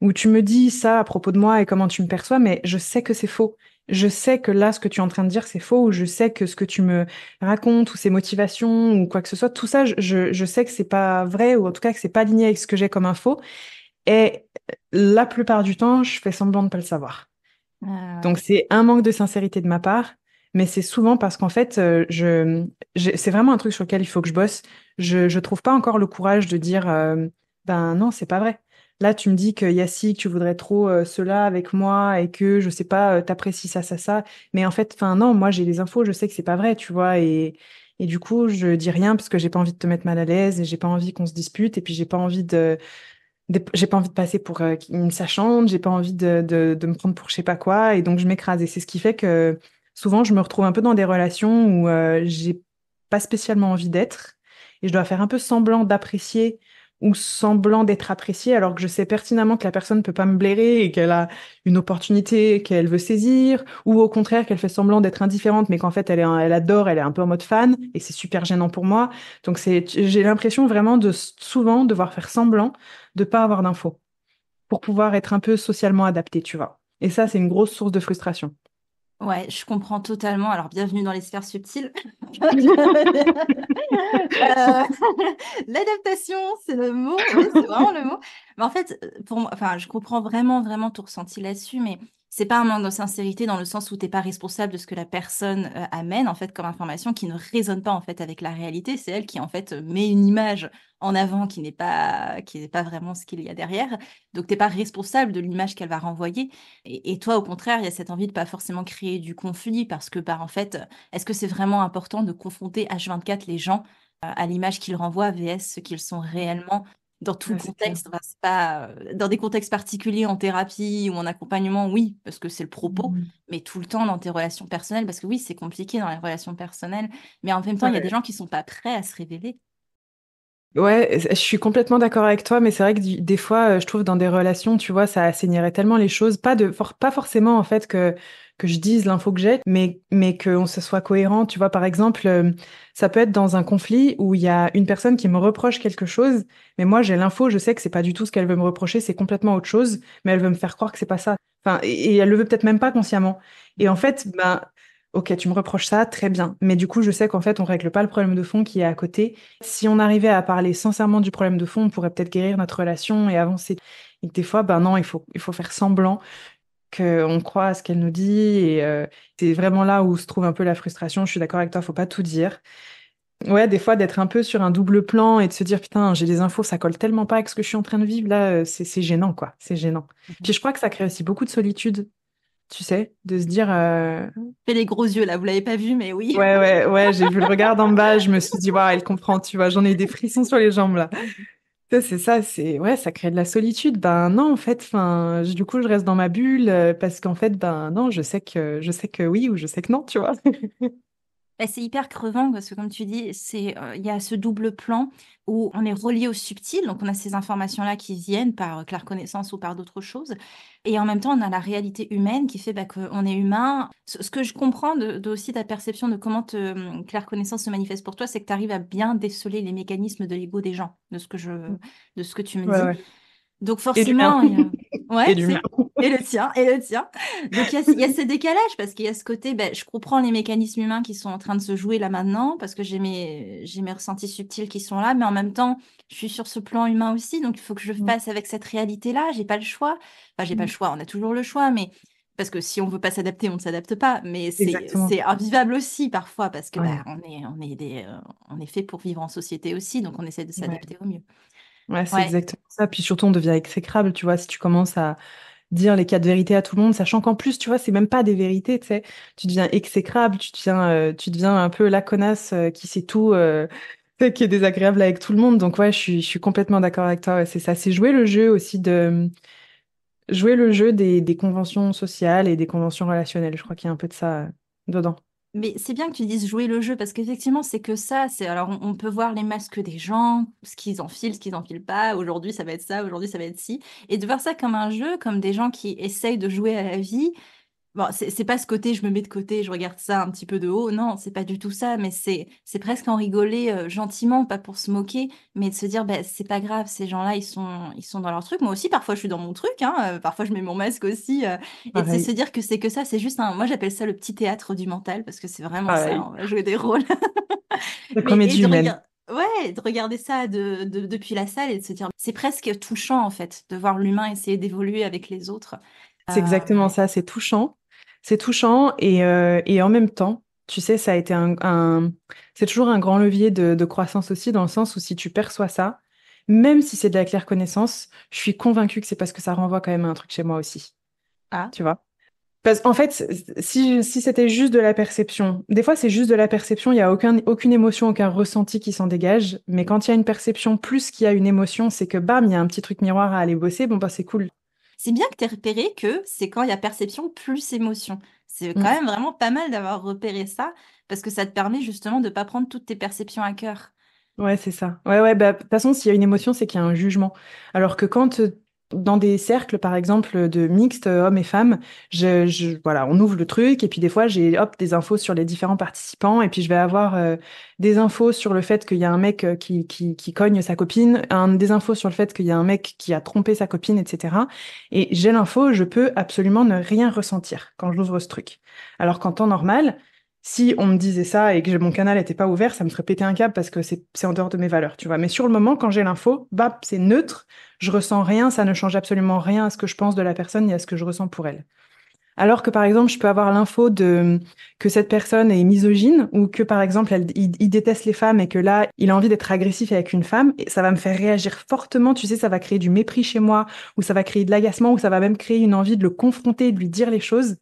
Ou tu me dis ça à propos de moi et comment tu me perçois, mais je sais que c'est faux. Je sais que là, ce que tu es en train de dire, c'est faux, ou je sais que ce que tu me racontes, ou ces motivations, ou quoi que ce soit, tout ça, je sais que c'est pas vrai, ou en tout cas que c'est pas aligné avec ce que j'ai comme info. Et la plupart du temps, je fais semblant de pas le savoir. Donc Euh, c'est un manque de sincérité de ma part, mais c'est souvent parce qu'en fait, c'est vraiment un truc sur lequel il faut que je bosse. Je trouve pas encore le courage de dire, ben non, c'est pas vrai. Là, tu me dis que Yassi, que tu voudrais trop cela avec moi et que, je sais pas, t'apprécies ça, ça, ça. Mais en fait, enfin non, moi j'ai les infos, je sais que c'est pas vrai, tu vois. Et du coup, je dis rien parce que j'ai pas envie de te mettre mal à l'aise et j'ai pas envie qu'on se dispute et puis j'ai pas envie de passer pour une sachante, j'ai pas envie de me prendre pour je sais pas quoi, et donc je m'écrase. Et c'est ce qui fait que souvent je me retrouve un peu dans des relations où j'ai pas spécialement envie d'être, et je dois faire un peu semblant d'apprécier ou semblant d'être appréciée, alors que je sais pertinemment que la personne peut pas me blairer et qu'elle a une opportunité qu'elle veut saisir, ou au contraire qu'elle fait semblant d'être indifférente, mais qu'en fait elle adore, elle est un peu en mode fan, et c'est super gênant pour moi. Donc j'ai l'impression vraiment de souvent devoir faire semblant de pas avoir d'infos pour pouvoir être un peu socialement adapté, tu vois. Et ça, c'est une grosse source de frustration. Ouais, je comprends totalement. Alors, bienvenue dans les sphères subtiles. L'adaptation, c'est le mot. Oui, c'est vraiment le mot. Mais en fait, pour moi, enfin, je comprends vraiment, vraiment ton ressenti là-dessus, mais c'est pas un manque de sincérité dans le sens où t'es pas responsable de ce que la personne amène en fait comme information qui ne résonne pas en fait avec la réalité. C'est elle qui en fait met une image en avant qui n'est pas vraiment ce qu'il y a derrière. Donc t'es pas responsable de l'image qu'elle va renvoyer. Et toi, au contraire, il y a cette envie de pas forcément créer du conflit parce que, bah, en fait, est-ce que c'est vraiment important de confronter H24 les gens à l'image qu'ils renvoient vs ce qu'ils sont réellement dans tout Ouais, c'est clair. contexte? Enfin, c'est pas, dans des contextes particuliers, en thérapie ou en accompagnement, oui, parce que c'est le propos, Mhm. mais tout le temps dans tes relations personnelles, parce que oui, c'est compliqué dans les relations personnelles, mais en même temps, il y a des Ouais. gens qui sont pas prêts à se révéler. Ouais, je suis complètement d'accord avec toi, mais c'est vrai que des fois, je trouve dans des relations, tu vois, ça assainirait tellement les choses, pas forcément en fait que je dise l'info que j'ai, mais qu'on se soit cohérent, tu vois. Par exemple, ça peut être dans un conflit où il y a une personne qui me reproche quelque chose, mais moi j'ai l'info, je sais que c'est pas du tout ce qu'elle veut me reprocher, c'est complètement autre chose, mais elle veut me faire croire que c'est pas ça. Enfin, et elle le veut peut-être même pas consciemment. Et en fait, ben ok, tu me reproches ça, très bien. Mais du coup, je sais qu'en fait, on règle pas le problème de fond qui est à côté. Si on arrivait à parler sincèrement du problème de fond, on pourrait peut-être guérir notre relation et avancer. Et des fois, ben non, il faut faire semblant qu'on croit à ce qu'elle nous dit. Et c'est vraiment là où se trouve un peu la frustration. Je suis d'accord avec toi, faut pas tout dire. Ouais, des fois, d'être un peu sur un double plan et de se dire, putain, j'ai des infos, ça colle tellement pas avec ce que je suis en train de vivre, là, c'est gênant, quoi. C'est gênant. Puis je crois que ça crée aussi beaucoup de solitude, tu sais, de se dire, Fais les gros yeux là, vous l'avez pas vu, mais oui. ouais, j'ai vu le regard d'en bas, je me suis dit, waouh, elle comprend, tu vois, j'en ai eu des frissons sur les jambes, là. C'est ça, ouais, ça crée de la solitude. Ben non, en fait, enfin, du coup, je reste dans ma bulle parce qu'en fait, ben non, je sais que oui ou je sais que non, tu vois. Bah, c'est hyper crevant parce que comme tu dis, il y a ce double plan où on est relié au subtil, donc on a ces informations-là qui viennent par claire connaissance ou par d'autres choses, et en même temps on a la réalité humaine qui fait bah, qu'on est humain. Ce que je comprends de aussi ta perception de comment claire connaissance se manifeste pour toi, c'est que tu arrives à bien déceler les mécanismes de l'ego des gens, de ce que tu me Ouais, dis. ouais. Donc Et du mien. forcément, ouais, Et du mien. c'est et le tien, et le tien. Donc il y a ce décalage parce qu'il y a ce côté, ben, je comprends les mécanismes humains qui sont en train de se jouer là maintenant parce que j'ai mes ressentis subtils qui sont là, mais en même temps, je suis sur ce plan humain aussi, donc il faut que je Mm. fasse avec cette réalité-là. J'ai pas le choix. Enfin, j'ai pas le Mm. choix. On a toujours le choix, mais parce que si on veut pas s'adapter, on ne s'adapte pas. Mais Exactement. c'est invivable aussi parfois parce que bah Ouais. on est fait pour vivre en société aussi, donc on essaie de Ouais. s'adapter au mieux. Ouais, c'est Ouais. exactement ça. Puis surtout, on devient exécrable, tu vois, si tu commences à dire les quatre vérités à tout le monde, sachant qu'en plus, tu vois, c'est même pas des vérités, tu sais. Tu deviens exécrable, tu deviens un peu la connasse qui sait tout, qui est désagréable avec tout le monde. Donc ouais, je suis complètement d'accord avec toi. Ouais, c'est ça. C'est jouer le jeu aussi jouer le jeu des conventions sociales et des conventions relationnelles. Je crois qu'il y a un peu de ça dedans. Mais c'est bien que tu dises jouer le jeu parce qu'effectivement, c'est que ça. Alors, on peut voir les masques des gens, ce qu'ils enfilent pas. Aujourd'hui, ça va être ça. Aujourd'hui, ça va être ci. Et de voir ça comme un jeu, comme des gens qui essayent de jouer à la vie. Bon, c'est pas ce côté, je me mets de côté, je regarde ça un petit peu de haut. Non, c'est pas du tout ça, mais c'est presque en rigoler gentiment, pas pour se moquer, mais de se dire, bah, c'est pas grave, ces gens-là, ils sont dans leur truc. Moi aussi, parfois, je suis dans mon truc, hein, parfois, je mets mon masque aussi, et de se Pareil, dire que c'est que ça, c'est juste un. Moi, j'appelle ça le petit théâtre du mental, parce que c'est vraiment ça, pareil. on va jouer des rôles. La Mais et comédie de humaine. regarder. Ouais, de regarder ça depuis la salle et de se dire, c'est presque touchant en fait, de voir l'humain essayer d'évoluer avec les autres. C'est Euh, exactement ça, c'est touchant. C'est touchant et en même temps, tu sais, ça a été c'est toujours un grand levier de croissance aussi, dans le sens où si tu perçois ça, même si c'est de la claire connaissance, je suis convaincue que c'est parce que ça renvoie quand même à un truc chez moi aussi. Ah, Tu vois? Parce qu'en fait, si c'était juste de la perception, des fois c'est juste de la perception, il n'y a aucune émotion, aucun ressenti qui s'en dégage. Mais quand il y a une perception plus qu'il y a une émotion, c'est que bam, il y a un petit truc miroir à aller bosser, bon bah c'est cool. c'est bien que tu aies repéré que c'est quand il y a perception plus émotion. C'est quand Mm. même vraiment pas mal d'avoir repéré ça, parce que ça te permet justement de pas prendre toutes tes perceptions à cœur. Ouais, c'est ça. Ouais, ouais, bah, de toute façon, s'il y a une émotion, c'est qu'il y a un jugement. Alors que quand, dans des cercles, par exemple, de mixtes, hommes et femmes, voilà, on ouvre le truc, et puis des fois, j'ai, hop, des infos sur les différents participants, et puis je vais avoir des infos sur le fait qu'il y a un mec qui cogne sa copine, des infos sur le fait qu'il y a un mec qui a trompé sa copine, etc. Et j'ai l'info, je peux absolument ne rien ressentir quand j'ouvre ce truc. Alors qu'en temps normal, si on me disait ça et que mon canal n'était pas ouvert, ça me ferait péter un câble parce que c'est en dehors de mes valeurs, tu vois. Mais sur le moment, quand j'ai l'info, bah, c'est neutre, je ressens rien, ça ne change absolument rien à ce que je pense de la personne et à ce que je ressens pour elle. Alors que par exemple, je peux avoir l'info de que cette personne est misogyne ou que par exemple, il déteste les femmes et que là, il a envie d'être agressif avec une femme et ça va me faire réagir fortement, tu sais, ça va créer du mépris chez moi ou ça va créer de l'agacement ou ça va même créer une envie de le confronter, de lui dire les choses.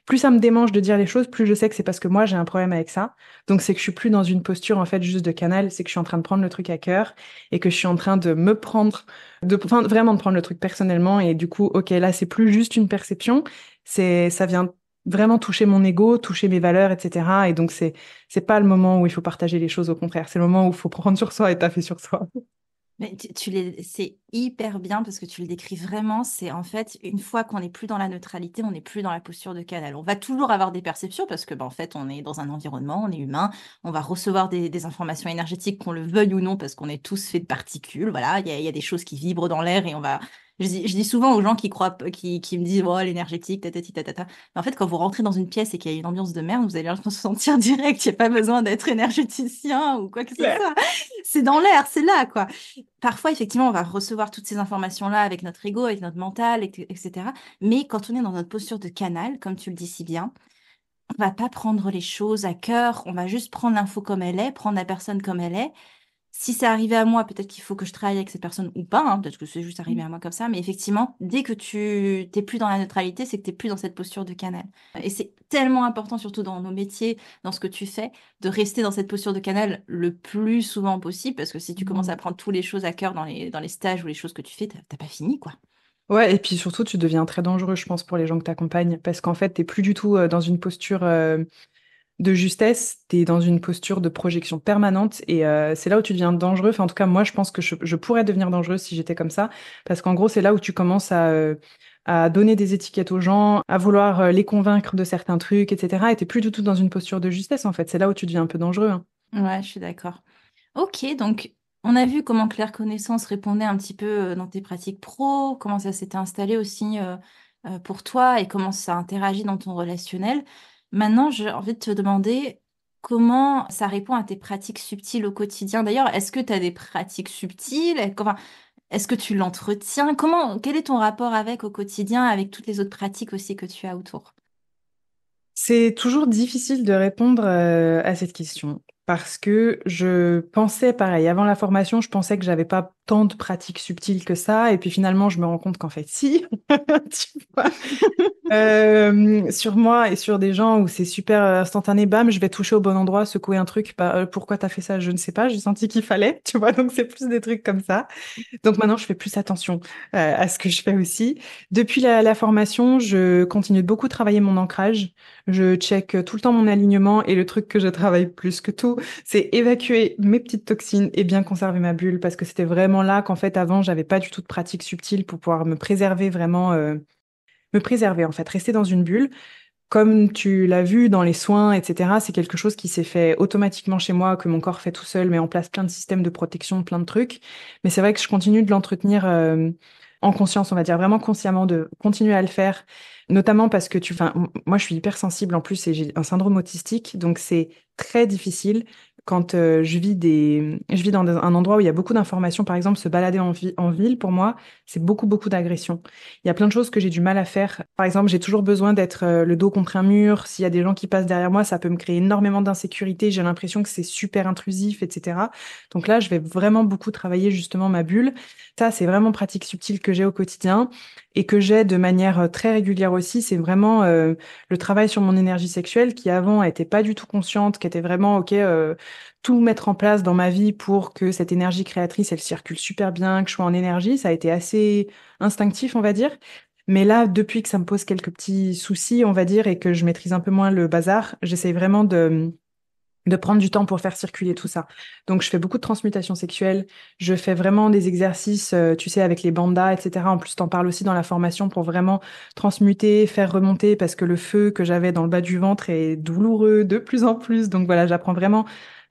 Plus ça me démange de dire les choses, plus je sais que c'est parce que moi j'ai un problème avec ça. Donc c'est que je suis plus dans une posture en fait juste de canal, c'est que je suis en train de prendre le truc à cœur et que je suis en train de me prendre, enfin vraiment de prendre le truc personnellement et du coup, ok, là c'est plus juste une perception, ça vient vraiment toucher mon ego, toucher mes valeurs, etc. Et donc c'est pas le moment où il faut partager les choses, au contraire, c'est le moment où il faut prendre sur soi et taffer sur soi. Mais c'est hyper bien parce que tu le décris vraiment. C'est en fait, une fois qu'on n'est plus dans la neutralité, on n'est plus dans la posture de canal. On va toujours avoir des perceptions parce que, en fait, on est dans un environnement, on est humain, on va recevoir des informations énergétiques, qu'on le veuille ou non, parce qu'on est tous faits de particules. Voilà, il y a des choses qui vibrent dans l'air et on va. Je dis souvent aux gens qui croient, qui me disent, oh, l'énergétique, tatati, tatata. Mais en fait, quand vous rentrez dans une pièce et qu'il y a une ambiance de merde, vous allez le sentir direct. Il n'y a pas besoin d'être énergéticien ou quoi que ce soit. C'est dans l'air, c'est là, quoi. Parfois, effectivement, on va recevoir toutes ces informations-là avec notre ego, avec notre mental, etc. Mais quand on est dans notre posture de canal, comme tu le dis si bien, on va pas prendre les choses à cœur, on va juste prendre l'info comme elle est, prendre la personne comme elle est. Si c'est arrivé à moi, peut-être qu'il faut que je travaille avec cette personne ou pas, hein, peut-être que c'est juste arrivé à moi comme ça, mais effectivement, dès que tu t'es plus dans la neutralité, c'est que t'es plus dans cette posture de canal. Et c'est tellement important, surtout dans nos métiers, dans ce que tu fais, de rester dans cette posture de canal le plus souvent possible, parce que si tu commences Mm. à prendre toutes les choses à cœur dans les stages ou les choses que tu fais, t'as pas fini, quoi. Ouais, et puis surtout, tu deviens très dangereux, je pense, pour les gens que tu accompagnes, parce qu'en fait, t'es plus du tout dans une posture de justesse, t'es dans une posture de projection permanente, et c'est là où tu deviens dangereux. Enfin, en tout cas, moi, je pense que je pourrais devenir dangereuse si j'étais comme ça, parce qu'en gros, c'est là où tu commences à donner des étiquettes aux gens, à vouloir les convaincre de certains trucs, etc. Et t'es plus du tout dans une posture de justesse, en fait. C'est là où tu deviens un peu dangereux, hein. Ouais, je suis d'accord. Ok, donc on a vu comment Claire Connaissance répondait un petit peu dans tes pratiques pro, comment ça s'était installé aussi pour toi et comment ça interagit dans ton relationnel. Maintenant, j'ai envie de te demander comment ça répond à tes pratiques subtiles au quotidien. D'ailleurs, est-ce que tu as des pratiques subtiles? Enfin, est-ce que tu l'entretiens? Quel est ton rapport avec au quotidien, avec toutes les autres pratiques aussi que tu as autour? C'est toujours difficile de répondre à cette question parce que je pensais pareil. Avant la formation, je pensais que j'avais pas tant de pratiques subtiles que ça, et puis finalement, je me rends compte qu'en fait, si, tu vois. Sur moi et sur des gens où c'est super instantané, bam, je vais toucher au bon endroit, secouer un truc. Bah, pourquoi t'as fait ça? Je ne sais pas. J'ai senti qu'il fallait, tu vois. Donc c'est plus des trucs comme ça. Donc maintenant, je fais plus attention à ce que je fais aussi. Depuis la formation, je continue de beaucoup travailler mon ancrage. Je check tout le temps mon alignement et le truc que je travaille plus que tout, c'est évacuer mes petites toxines et bien conserver ma bulle parce que c'était vraiment là qu'en fait avant, j'avais pas du tout de pratique subtile pour pouvoir me préserver vraiment, me préserver en fait, rester dans une bulle. Comme tu l'as vu dans les soins, etc., c'est quelque chose qui s'est fait automatiquement chez moi, que mon corps fait tout seul, met en place plein de systèmes de protection, plein de trucs. Mais c'est vrai que je continue de l'entretenir en conscience, on va dire vraiment consciemment, de continuer à le faire, notamment parce que moi je suis hypersensible en plus et j'ai un syndrome autistique, donc c'est très difficile quand je vis dans un endroit où il y a beaucoup d'informations, par exemple, se balader en ville, pour moi, c'est beaucoup, beaucoup d'agression. Il y a plein de choses que j'ai du mal à faire. Par exemple, j'ai toujours besoin d'être le dos contre un mur. S'il y a des gens qui passent derrière moi, ça peut me créer énormément d'insécurité. J'ai l'impression que c'est super intrusif, etc. Donc là, je vais vraiment beaucoup travailler justement ma bulle. Ça, c'est vraiment pratique subtile que j'ai au quotidien et que j'ai de manière très régulière aussi. C'est vraiment le travail sur mon énergie sexuelle qui avant était pas du tout consciente, qui était vraiment OK. Tout mettre en place dans ma vie pour que cette énergie créatrice, elle circule super bien, que je sois en énergie. Ça a été assez instinctif, on va dire. Mais là, depuis que ça me pose quelques petits soucis, on va dire, et que je maîtrise un peu moins le bazar, j'essaye vraiment de prendre du temps pour faire circuler tout ça. Donc, je fais beaucoup de transmutation sexuelle. Je fais vraiment des exercices, tu sais, avec les bandas, etc. En plus, t'en parles aussi dans la formation pour vraiment transmuter, faire remonter, parce que le feu que j'avais dans le bas du ventre est douloureux de plus en plus. Donc voilà, j'apprends vraiment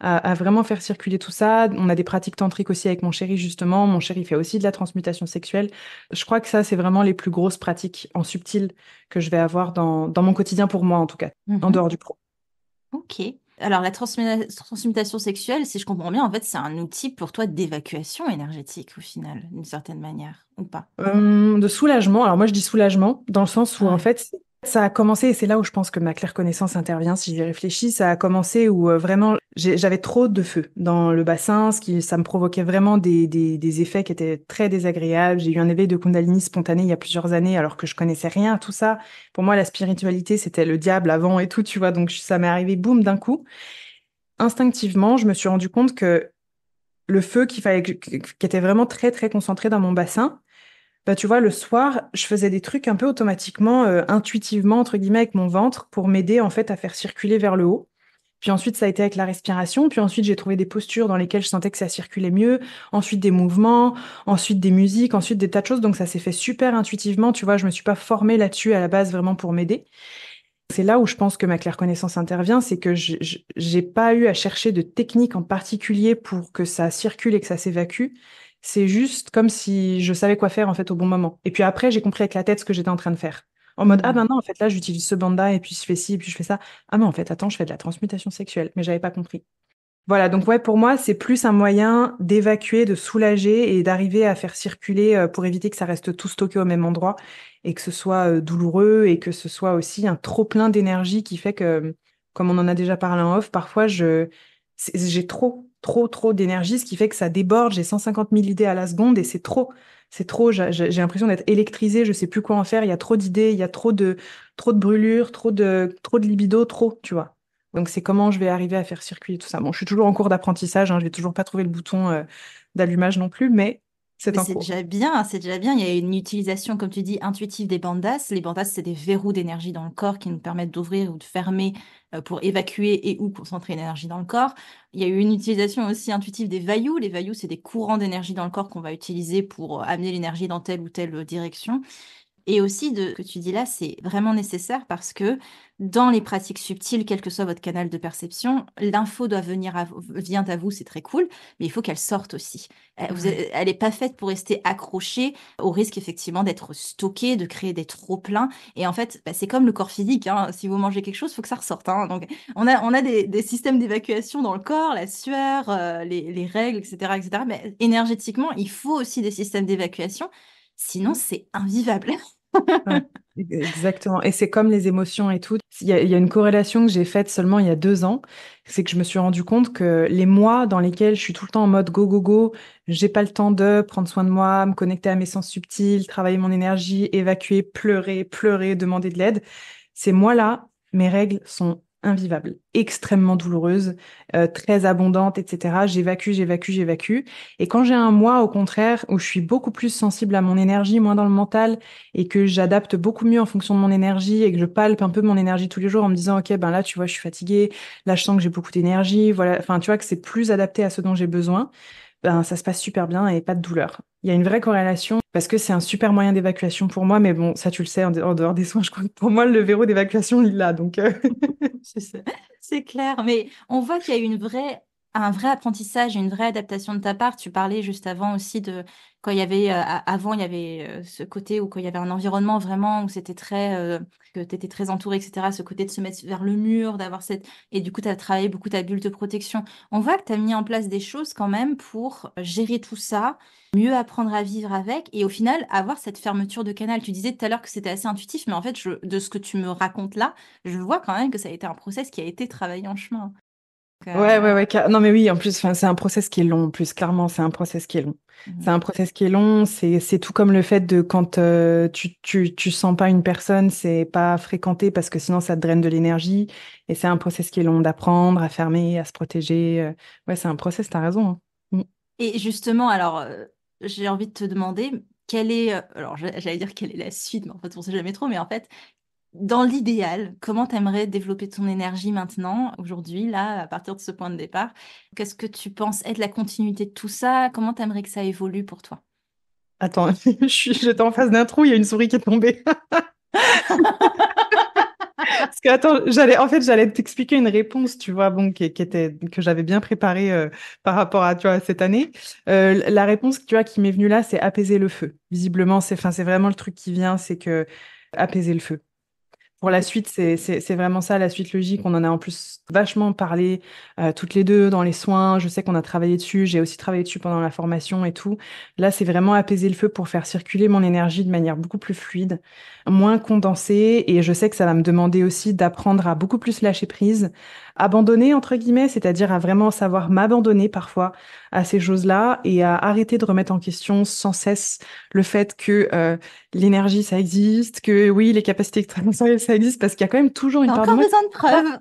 à vraiment faire circuler tout ça. On a des pratiques tantriques aussi avec mon chéri, justement. Mon chéri fait aussi de la transmutation sexuelle. Je crois que ça, c'est vraiment les plus grosses pratiques en subtil que je vais avoir dans mon quotidien pour moi, en tout cas, en Mhm. dehors du pro. Ok. Alors, la transmutation sexuelle, si je comprends bien, en fait, c'est un outil pour toi d'évacuation énergétique, au final, d'une certaine manière, ou pas? De soulagement. Alors moi, je dis soulagement dans le sens où en Ouais. fait, ça a commencé, et c'est là où je pense que ma claire connaissance intervient, si j'y réfléchis, ça a commencé où vraiment j'avais trop de feu dans le bassin, ça me provoquait vraiment des effets qui étaient très désagréables. J'ai eu un éveil de Kundalini spontané il y a plusieurs années alors que je connaissais rien à tout ça. Pour moi, la spiritualité, c'était le diable avant et tout, tu vois. Donc ça m'est arrivé boum d'un coup. Instinctivement, je me suis rendu compte que le feu qui était vraiment très très concentré dans mon bassin, bah, tu vois, le soir, je faisais des trucs un peu automatiquement, intuitivement, entre guillemets, avec mon ventre pour m'aider, en fait, à faire circuler vers le haut. Puis ensuite, ça a été avec la respiration. Puis ensuite, j'ai trouvé des postures dans lesquelles je sentais que ça circulait mieux. Ensuite, des mouvements. Ensuite, des musiques. Ensuite, des tas de choses. Donc, ça s'est fait super intuitivement. Tu vois, je me suis pas formée là-dessus à la base vraiment pour m'aider. C'est là où je pense que ma claire connaissance intervient. C'est que j'ai pas eu à chercher de technique en particulier pour que ça circule et que ça s'évacue. C'est juste comme si je savais quoi faire en fait au bon moment. Et puis après, j'ai compris avec la tête ce que j'étais en train de faire. En mode, ah Mhm. ben non, en fait là, j'utilise ce banda et puis je fais ci, et puis je fais ça. Ah mais en fait, attends, je fais de la transmutation sexuelle, mais j'avais pas compris. Voilà, donc ouais, pour moi, c'est plus un moyen d'évacuer, de soulager et d'arriver à faire circuler pour éviter que ça reste tout stocké au même endroit et que ce soit douloureux et que ce soit aussi un trop plein d'énergie qui fait que, comme on en a déjà parlé en off, parfois j'ai trop d'énergie, ce qui fait que ça déborde, j'ai 150 000 idées à la seconde et c'est trop, j'ai l'impression d'être électrisée, je sais plus quoi en faire, il y a trop d'idées, il y a trop de brûlures, trop de libido, trop, tu vois. Donc, c'est comment je vais arriver à faire circuler tout ça. Bon, je suis toujours en cours d'apprentissage, hein, je vais toujours pas trouver le bouton d'allumage non plus, mais c'est Mais en c'est cours. déjà bien, c'est déjà bien. Il y a une utilisation, comme tu dis, intuitive des bandas. Les bandas, c'est des verrous d'énergie dans le corps qui nous permettent d'ouvrir ou de fermer pour évacuer et ou concentrer l'énergie dans le corps. Il y a eu une utilisation aussi intuitive des vailloux. Les vailloux, c'est des courants d'énergie dans le corps qu'on va utiliser pour amener l'énergie dans telle ou telle direction. Et aussi, de ce que tu dis là, c'est vraiment nécessaire parce que dans les pratiques subtiles, quel que soit votre canal de perception, l'info doit venir vient à vous, c'est très cool, mais il faut qu'elle sorte aussi. Ouais. Elle n'est pas faite pour rester accrochée au risque effectivement d'être stockée, de créer des trop-pleins. Et en fait, bah, c'est comme le corps physique, hein. Si vous mangez quelque chose, il faut que ça ressorte, hein. Donc, on a des systèmes d'évacuation dans le corps, la sueur, les règles, etc., etc. Mais énergétiquement, il faut aussi des systèmes d'évacuation. Sinon, c'est invivable. Ouais, exactement. Et c'est comme les émotions et tout. Il y a une corrélation que j'ai faite seulement il y a 2 ans. C'est que je me suis rendu compte que les mois dans lesquels je suis tout le temps en mode go, go, go, j'ai pas le temps de prendre soin de moi, me connecter à mes sens subtils, travailler mon énergie, évacuer, pleurer, demander de l'aide. Ces mois-là, mes règles sont invivables, extrêmement douloureuses, très abondantes, etc. J'évacue. Et quand j'ai un mois, au contraire, où je suis beaucoup plus sensible à mon énergie, moins dans le mental, et que j'adapte beaucoup mieux en fonction de mon énergie et que je palpe un peu mon énergie tous les jours en me disant, OK, ben là, tu vois, je suis fatiguée, là, je sens que j'ai beaucoup d'énergie, voilà. Enfin, tu vois, que c'est plus adapté à ce dont j'ai besoin, ben, ça se passe super bien et pas de douleur. Il y a une vraie corrélation parce que c'est un super moyen d'évacuation pour moi, mais bon, ça, tu le sais, en dehors des soins, je crois que pour moi, le verrou d'évacuation, il l'a, donc, C'est ça. C'est clair, mais on voit qu'il y a une vraie un vrai apprentissage et une vraie adaptation de ta part. Tu parlais juste avant aussi de quand il y avait avant il y avait ce côté où quand il y avait un environnement vraiment où c'était très que tu étais très entouré, etc. Ce côté de se mettre vers le mur, d'avoir cette et du coup tu as travaillé beaucoup ta bulle de protection. On voit que tu as mis en place des choses quand même pour gérer tout ça, mieux apprendre à vivre avec et au final avoir cette fermeture de canal. Tu disais tout à l'heure que c'était assez intuitif, mais en fait de ce que tu me racontes là, je vois quand même que ça a été un process qui a été travaillé en chemin. Donc, Ouais. Non, mais oui, en plus, enfin, c'est un process qui est long. En plus, clairement, c'est un process qui est long. C'est mhm. un process qui est long. C'est tout comme le fait de quand tu sens pas une personne, c'est pas fréquenter parce que sinon ça te draine de l'énergie. Et c'est un process qui est long d'apprendre, à fermer, à se protéger. Ouais, c'est un process, t'as raison. Hein. Mm. Et justement, alors, j'ai envie de te demander, quelle est, alors j'allais dire quelle est la suite, mais en fait, on sait jamais trop, mais en fait, dans l'idéal, comment t'aimerais développer ton énergie maintenant, aujourd'hui, là, à partir de ce point de départ? Qu'est-ce que tu penses être la continuité de tout ça? Comment t'aimerais que ça évolue pour toi? Attends, j'étais en face d'un trou, il y a une souris qui est tombée. Parce que attends, j'allais t'expliquer une réponse, tu vois, bon, qui était que j'avais bien préparée par rapport à, tu vois, cette année. La réponse, tu vois, qui m'est venue là, c'est apaiser le feu. Visiblement, enfin, c'est vraiment le truc qui vient, c'est que apaiser le feu. Pour la suite, c'est vraiment ça, la suite logique. On en a en plus vachement parlé toutes les deux dans les soins. Je sais qu'on a travaillé dessus. J'ai aussi travaillé dessus pendant la formation et tout. Là, c'est vraiment apaiser le feu pour faire circuler mon énergie de manière beaucoup plus fluide, moins condensée. Et je sais que ça va me demander aussi d'apprendre à beaucoup plus lâcher prise, abandonner, entre guillemets, c'est-à-dire à vraiment savoir m'abandonner parfois à ces choses-là et à arrêter de remettre en question sans cesse le fait que l'énergie, ça existe, que oui, les capacités extrasensorielles, ça existe, parce qu'il y a quand même toujours une T'as part de encore moi. besoin de Ah, preuves.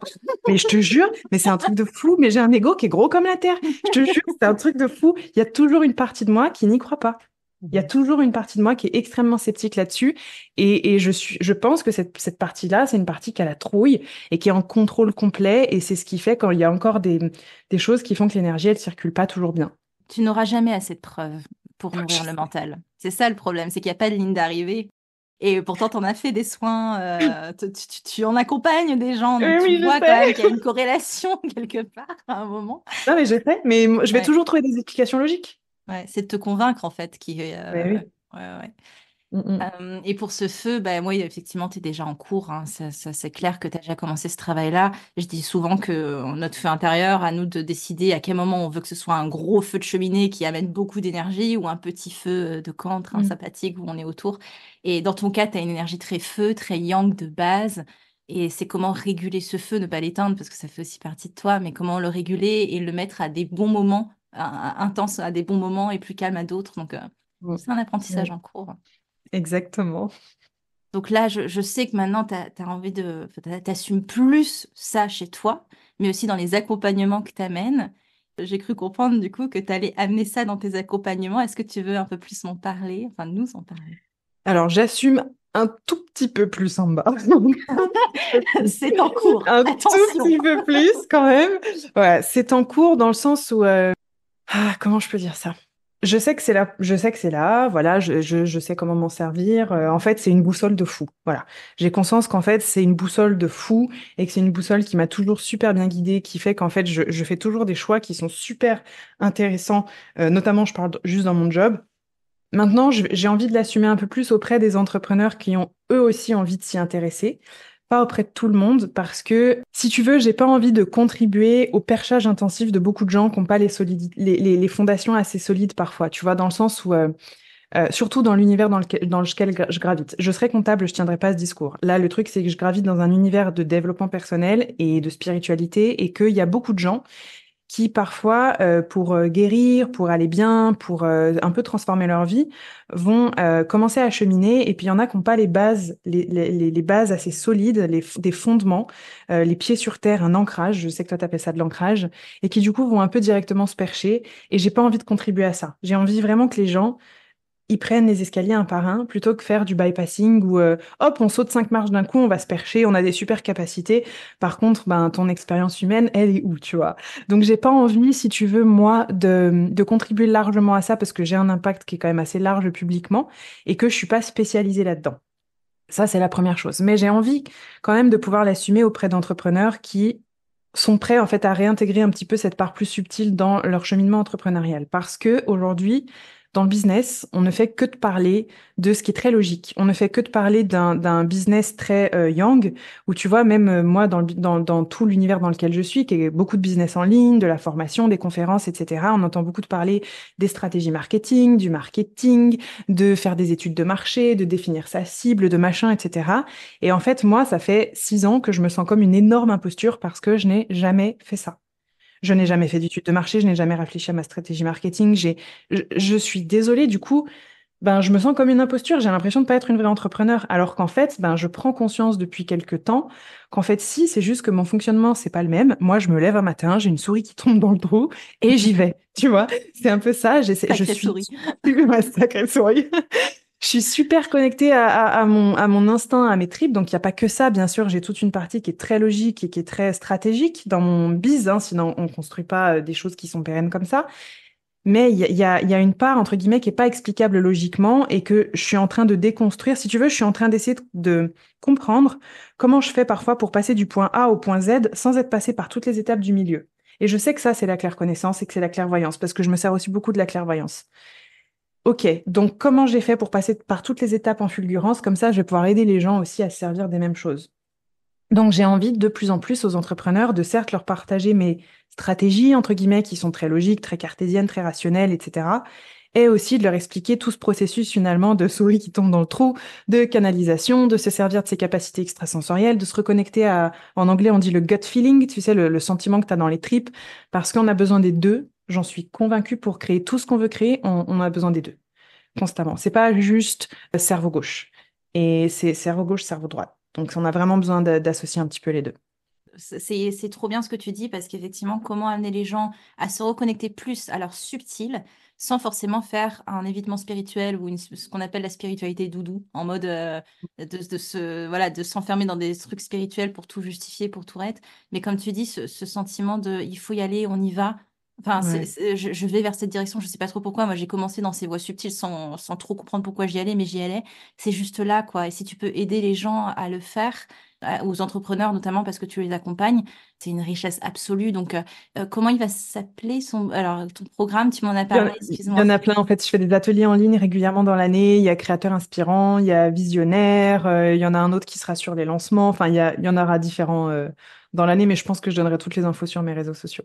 mais je te jure, mais c'est un truc de fou, mais j'ai un ego qui est gros comme la terre. Je te jure, c'est un truc de fou. Il y a toujours une partie de moi qui n'y croit pas. Il y a toujours une partie de moi qui est extrêmement sceptique là-dessus. Et je pense que cette partie-là, c'est une partie qui a la trouille et qui est en contrôle complet. Et c'est ce qui fait quand il y a encore des choses qui font que l'énergie, elle circule pas toujours bien. Tu n'auras jamais assez de preuves pour nourrir le mental. C'est ça le problème, c'est qu'il n'y a pas de ligne d'arrivée. Et pourtant, tu en as fait des soins, tu en accompagnes des gens, donc tu Oui, je vois quand même sais. qu'il y a une corrélation quelque part à un moment. Non, mais je sais, mais je vais Ouais, toujours trouver des explications logiques. ouais, c'est de te convaincre en fait Mais oui. ouais, ouais. Mm, mm. Et pour ce feu, bah, moi, effectivement, tu es déjà en cours. Hein. C'est clair que tu as déjà commencé ce travail-là. Je dis souvent que notre feu intérieur, à nous de décider à quel moment on veut que ce soit un gros feu de cheminée qui amène beaucoup d'énergie ou un petit feu de camp, train Mm. sympathique où on est autour. Et dans ton cas, tu as une énergie très feu, très yang de base. Et c'est comment réguler ce feu, ne pas l'éteindre parce que ça fait aussi partie de toi, mais comment le réguler et le mettre à des bons moments, intenses à des bons moments et plus calme à d'autres. Donc, Mm. c'est un apprentissage Mm. en cours. Exactement. Donc là, je sais que maintenant, tu as envie t'assumes plus ça chez toi, mais aussi dans les accompagnements que tu amènes. J'ai cru comprendre du coup que tu allais amener ça dans tes accompagnements. Est-ce que tu veux un peu plus m'en parler, enfin nous en parler? Alors, j'assume un tout petit peu plus en bas. C'est en cours, Un tout attention. petit peu plus quand même. Ouais, c'est en cours dans le sens où comment je peux dire ça? Je sais que c'est là, voilà, je sais comment m'en servir. En fait, c'est une boussole de fou. Voilà. J'ai conscience qu'en fait, c'est une boussole de fou et que c'est une boussole qui m'a toujours super bien guidée, qui fait qu'en fait, je fais toujours des choix qui sont super intéressants. Notamment, je parle juste dans mon job. Maintenant, j'ai envie de l'assumer un peu plus auprès des entrepreneurs qui ont eux aussi envie de s'y intéresser, pas auprès de tout le monde, parce que si tu veux, j'ai pas envie de contribuer au perchage intensif de beaucoup de gens qui n'ont pas les fondations assez solides parfois, tu vois, dans le sens où, surtout dans l'univers dans lequel je gravite. Je serais comptable, je tiendrais pas ce discours. Là, le truc, c'est que je gravite dans un univers de développement personnel et de spiritualité et qu'il y a beaucoup de gens qui parfois, pour guérir, pour aller bien, pour un peu transformer leur vie, vont commencer à cheminer. Et puis il y en a qui n'ont pas les bases, les bases assez solides, des fondements, les pieds sur terre, un ancrage. Je sais que toi t'appelles ça de l'ancrage, et qui du coup vont un peu directement se percher. Et j'ai pas envie de contribuer à ça. J'ai envie vraiment que les gens ils prennent les escaliers un par un plutôt que faire du bypassing où hop, on saute 5 marches d'un coup, on va se percher, on a des super capacités. Par contre, ben ton expérience humaine, elle est où, tu vois? Donc j'ai pas envie, si tu veux, moi, de contribuer largement à ça parce que j'ai un impact qui est quand même assez large publiquement et que je suis pas spécialisée là-dedans. Ça, c'est la première chose. Mais j'ai envie quand même de pouvoir l'assumer auprès d'entrepreneurs qui sont prêts en fait à réintégrer un petit peu cette part plus subtile dans leur cheminement entrepreneurial. Parce que aujourd'hui, dans le business, on ne fait que de parler de ce qui est très logique. On ne fait que de parler d'un business très young, où tu vois, même moi, dans tout l'univers dans lequel je suis, qui est beaucoup de business en ligne, de la formation, des conférences, etc., on entend beaucoup de parler des stratégies marketing, du marketing, de faire des études de marché, de définir sa cible, de machin, etc. Et en fait, moi, ça fait 6 ans que je me sens comme une énorme imposture parce que je n'ai jamais fait ça. Je n'ai jamais fait d'études de marché, je n'ai jamais réfléchi à ma stratégie marketing. Je suis désolée, du coup, ben, je me sens comme une imposture. J'ai l'impression de pas être une vraie entrepreneur. Alors qu'en fait, ben, je prends conscience depuis quelques temps qu'en fait, si, c'est juste que mon fonctionnement, c'est pas le même. Moi, je me lève un matin, j'ai une souris qui tombe dans le trou et j'y vais. Tu vois? C'est un peu ça. Je Sacrée suis, souris. ma sacrée souris. Je suis super connectée à mon instinct, à mes tripes. Donc, il n'y a pas que ça, bien sûr. J'ai toute une partie qui est très logique et qui est très stratégique dans mon biz, hein, sinon on construit pas des choses qui sont pérennes comme ça. Mais il y a une part, entre guillemets, qui est pas explicable logiquement et que je suis en train de déconstruire. Si tu veux, je suis en train d'essayer de comprendre comment je fais parfois pour passer du point A au point Z sans être passé par toutes les étapes du milieu. Et je sais que ça, c'est la clairconnaissance et que c'est la clairvoyance parce que je me sers aussi beaucoup de la clairvoyance. Ok, donc comment j'ai fait pour passer par toutes les étapes en fulgurance, comme ça je vais pouvoir aider les gens aussi à se servir des mêmes choses. Donc j'ai envie de plus en plus aux entrepreneurs de certes leur partager mes stratégies, entre guillemets, qui sont très logiques, très cartésiennes, très rationnelles, etc. Et aussi de leur expliquer tout ce processus finalement de souris qui tombe dans le trou, de canalisation, de se servir de ses capacités extrasensorielles, de se reconnecter à, en anglais on dit le gut feeling, tu sais, le sentiment que tu as dans les tripes, parce qu'on a besoin des deux. J'en suis convaincue, pour créer tout ce qu'on veut créer, on a besoin des deux constamment. C'est pas juste cerveau gauche. Et c'est cerveau gauche, cerveau droit. Donc, on a vraiment besoin d'associer un petit peu les deux. C'est trop bien ce que tu dis parce qu'effectivement, comment amener les gens à se reconnecter plus à leur subtil sans forcément faire un évitement spirituel ou ce qu'on appelle la spiritualité doudou, en mode voilà, de s'enfermer dans des trucs spirituels pour tout justifier, pour tout être. Mais comme tu dis, ce sentiment de il faut y aller, on y va. Enfin, Ouais. je vais vers cette direction, je sais pas trop pourquoi. Moi, j'ai commencé dans ces voies subtiles sans trop comprendre pourquoi j'y allais, mais j'y allais. C'est juste là, quoi. Et si tu peux aider les gens à le faire, aux entrepreneurs notamment parce que tu les accompagnes, c'est une richesse absolue. Donc, comment il va s'appeler alors, ton programme, tu m'en as parlé, Il y excuse-moi. en a plein. En fait, je fais des ateliers en ligne régulièrement dans l'année. Il y a créateurs inspirants, il y a visionnaires, il y en a un autre qui sera sur les lancements. Enfin, il y en aura différents dans l'année, mais je pense que je donnerai toutes les infos sur mes réseaux sociaux.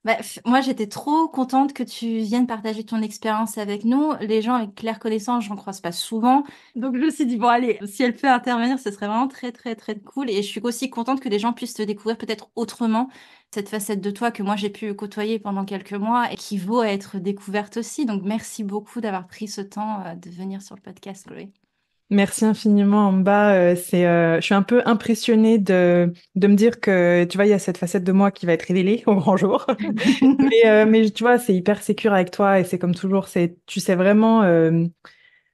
Bah, moi, j'étais trop contente que tu viennes partager ton expérience avec nous. Les gens avec claire connaissance, j'en croise pas souvent. Donc, je me suis dit, bon, allez, si elle peut intervenir, ce serait vraiment très, très, très cool. Et je suis aussi contente que les gens puissent te découvrir peut-être autrement, cette facette de toi que moi, j'ai pu côtoyer pendant quelques mois et qui vaut être découverte aussi. Donc, merci beaucoup d'avoir pris ce temps de venir sur le podcast, Chloé. Merci infiniment, Amba. Je suis un peu impressionnée de me dire que, tu vois, il y a cette facette de moi qui va être révélée au grand jour. Mais tu vois, c'est hyper sécure avec toi et c'est comme toujours, tu sais vraiment,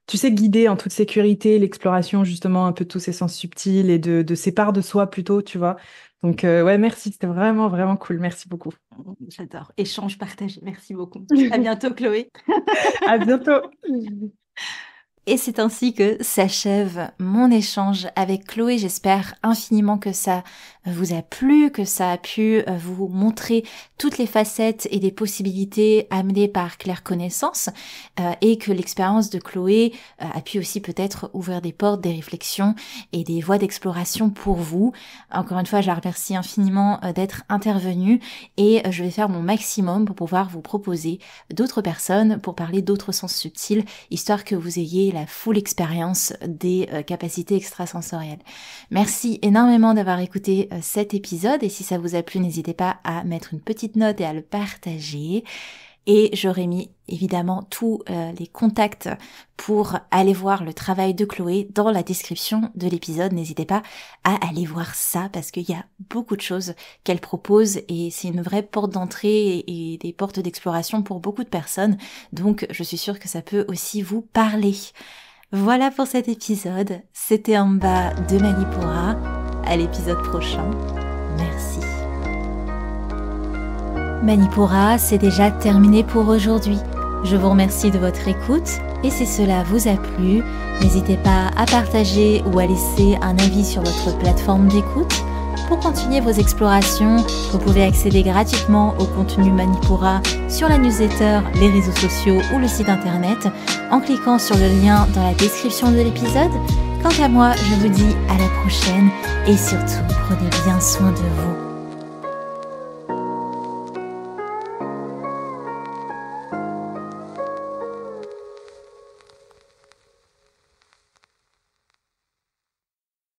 tu sais guider en toute sécurité l'exploration justement un peu de tous ces sens subtils et de ces parts de soi plutôt, tu vois. Donc ouais, merci, c'était vraiment vraiment cool. Merci beaucoup. J'adore. Échange partagé. Merci beaucoup. À bientôt, Chloé. À bientôt. Et c'est ainsi que s'achève mon échange avec Chloé. J'espère infiniment que ça vous a plu, que ça a pu vous montrer toutes les facettes et les possibilités amenées par Claire Connaissance et que l'expérience de Chloé a pu aussi peut-être ouvrir des portes, des réflexions et des voies d'exploration pour vous. Encore une fois, je la remercie infiniment d'être intervenue et je vais faire mon maximum pour pouvoir vous proposer d'autres personnes pour parler d'autres sens subtils, histoire que vous ayez la full expérience des capacités extrasensorielles. Merci énormément d'avoir écouté cet épisode et si ça vous a plu, n'hésitez pas à mettre une petite note et à le partager. Et j'aurais mis évidemment tous les contacts pour aller voir le travail de Chloé dans la description de l'épisode. N'hésitez pas à aller voir ça parce qu'il y a beaucoup de choses qu'elle propose et c'est une vraie porte d'entrée et des portes d'exploration pour beaucoup de personnes. Donc je suis sûre que ça peut aussi vous parler. Voilà pour cet épisode. C'était Amba de Manipura. À l'épisode prochain. Merci. Manipura, c'est déjà terminé pour aujourd'hui. Je vous remercie de votre écoute et si cela vous a plu, n'hésitez pas à partager ou à laisser un avis sur votre plateforme d'écoute pour continuer vos explorations. Vous pouvez accéder gratuitement au contenu Manipura sur la newsletter, les réseaux sociaux ou le site internet en cliquant sur le lien dans la description de l'épisode. Quant à moi, je vous dis à la prochaine et surtout, prenez bien soin de vous.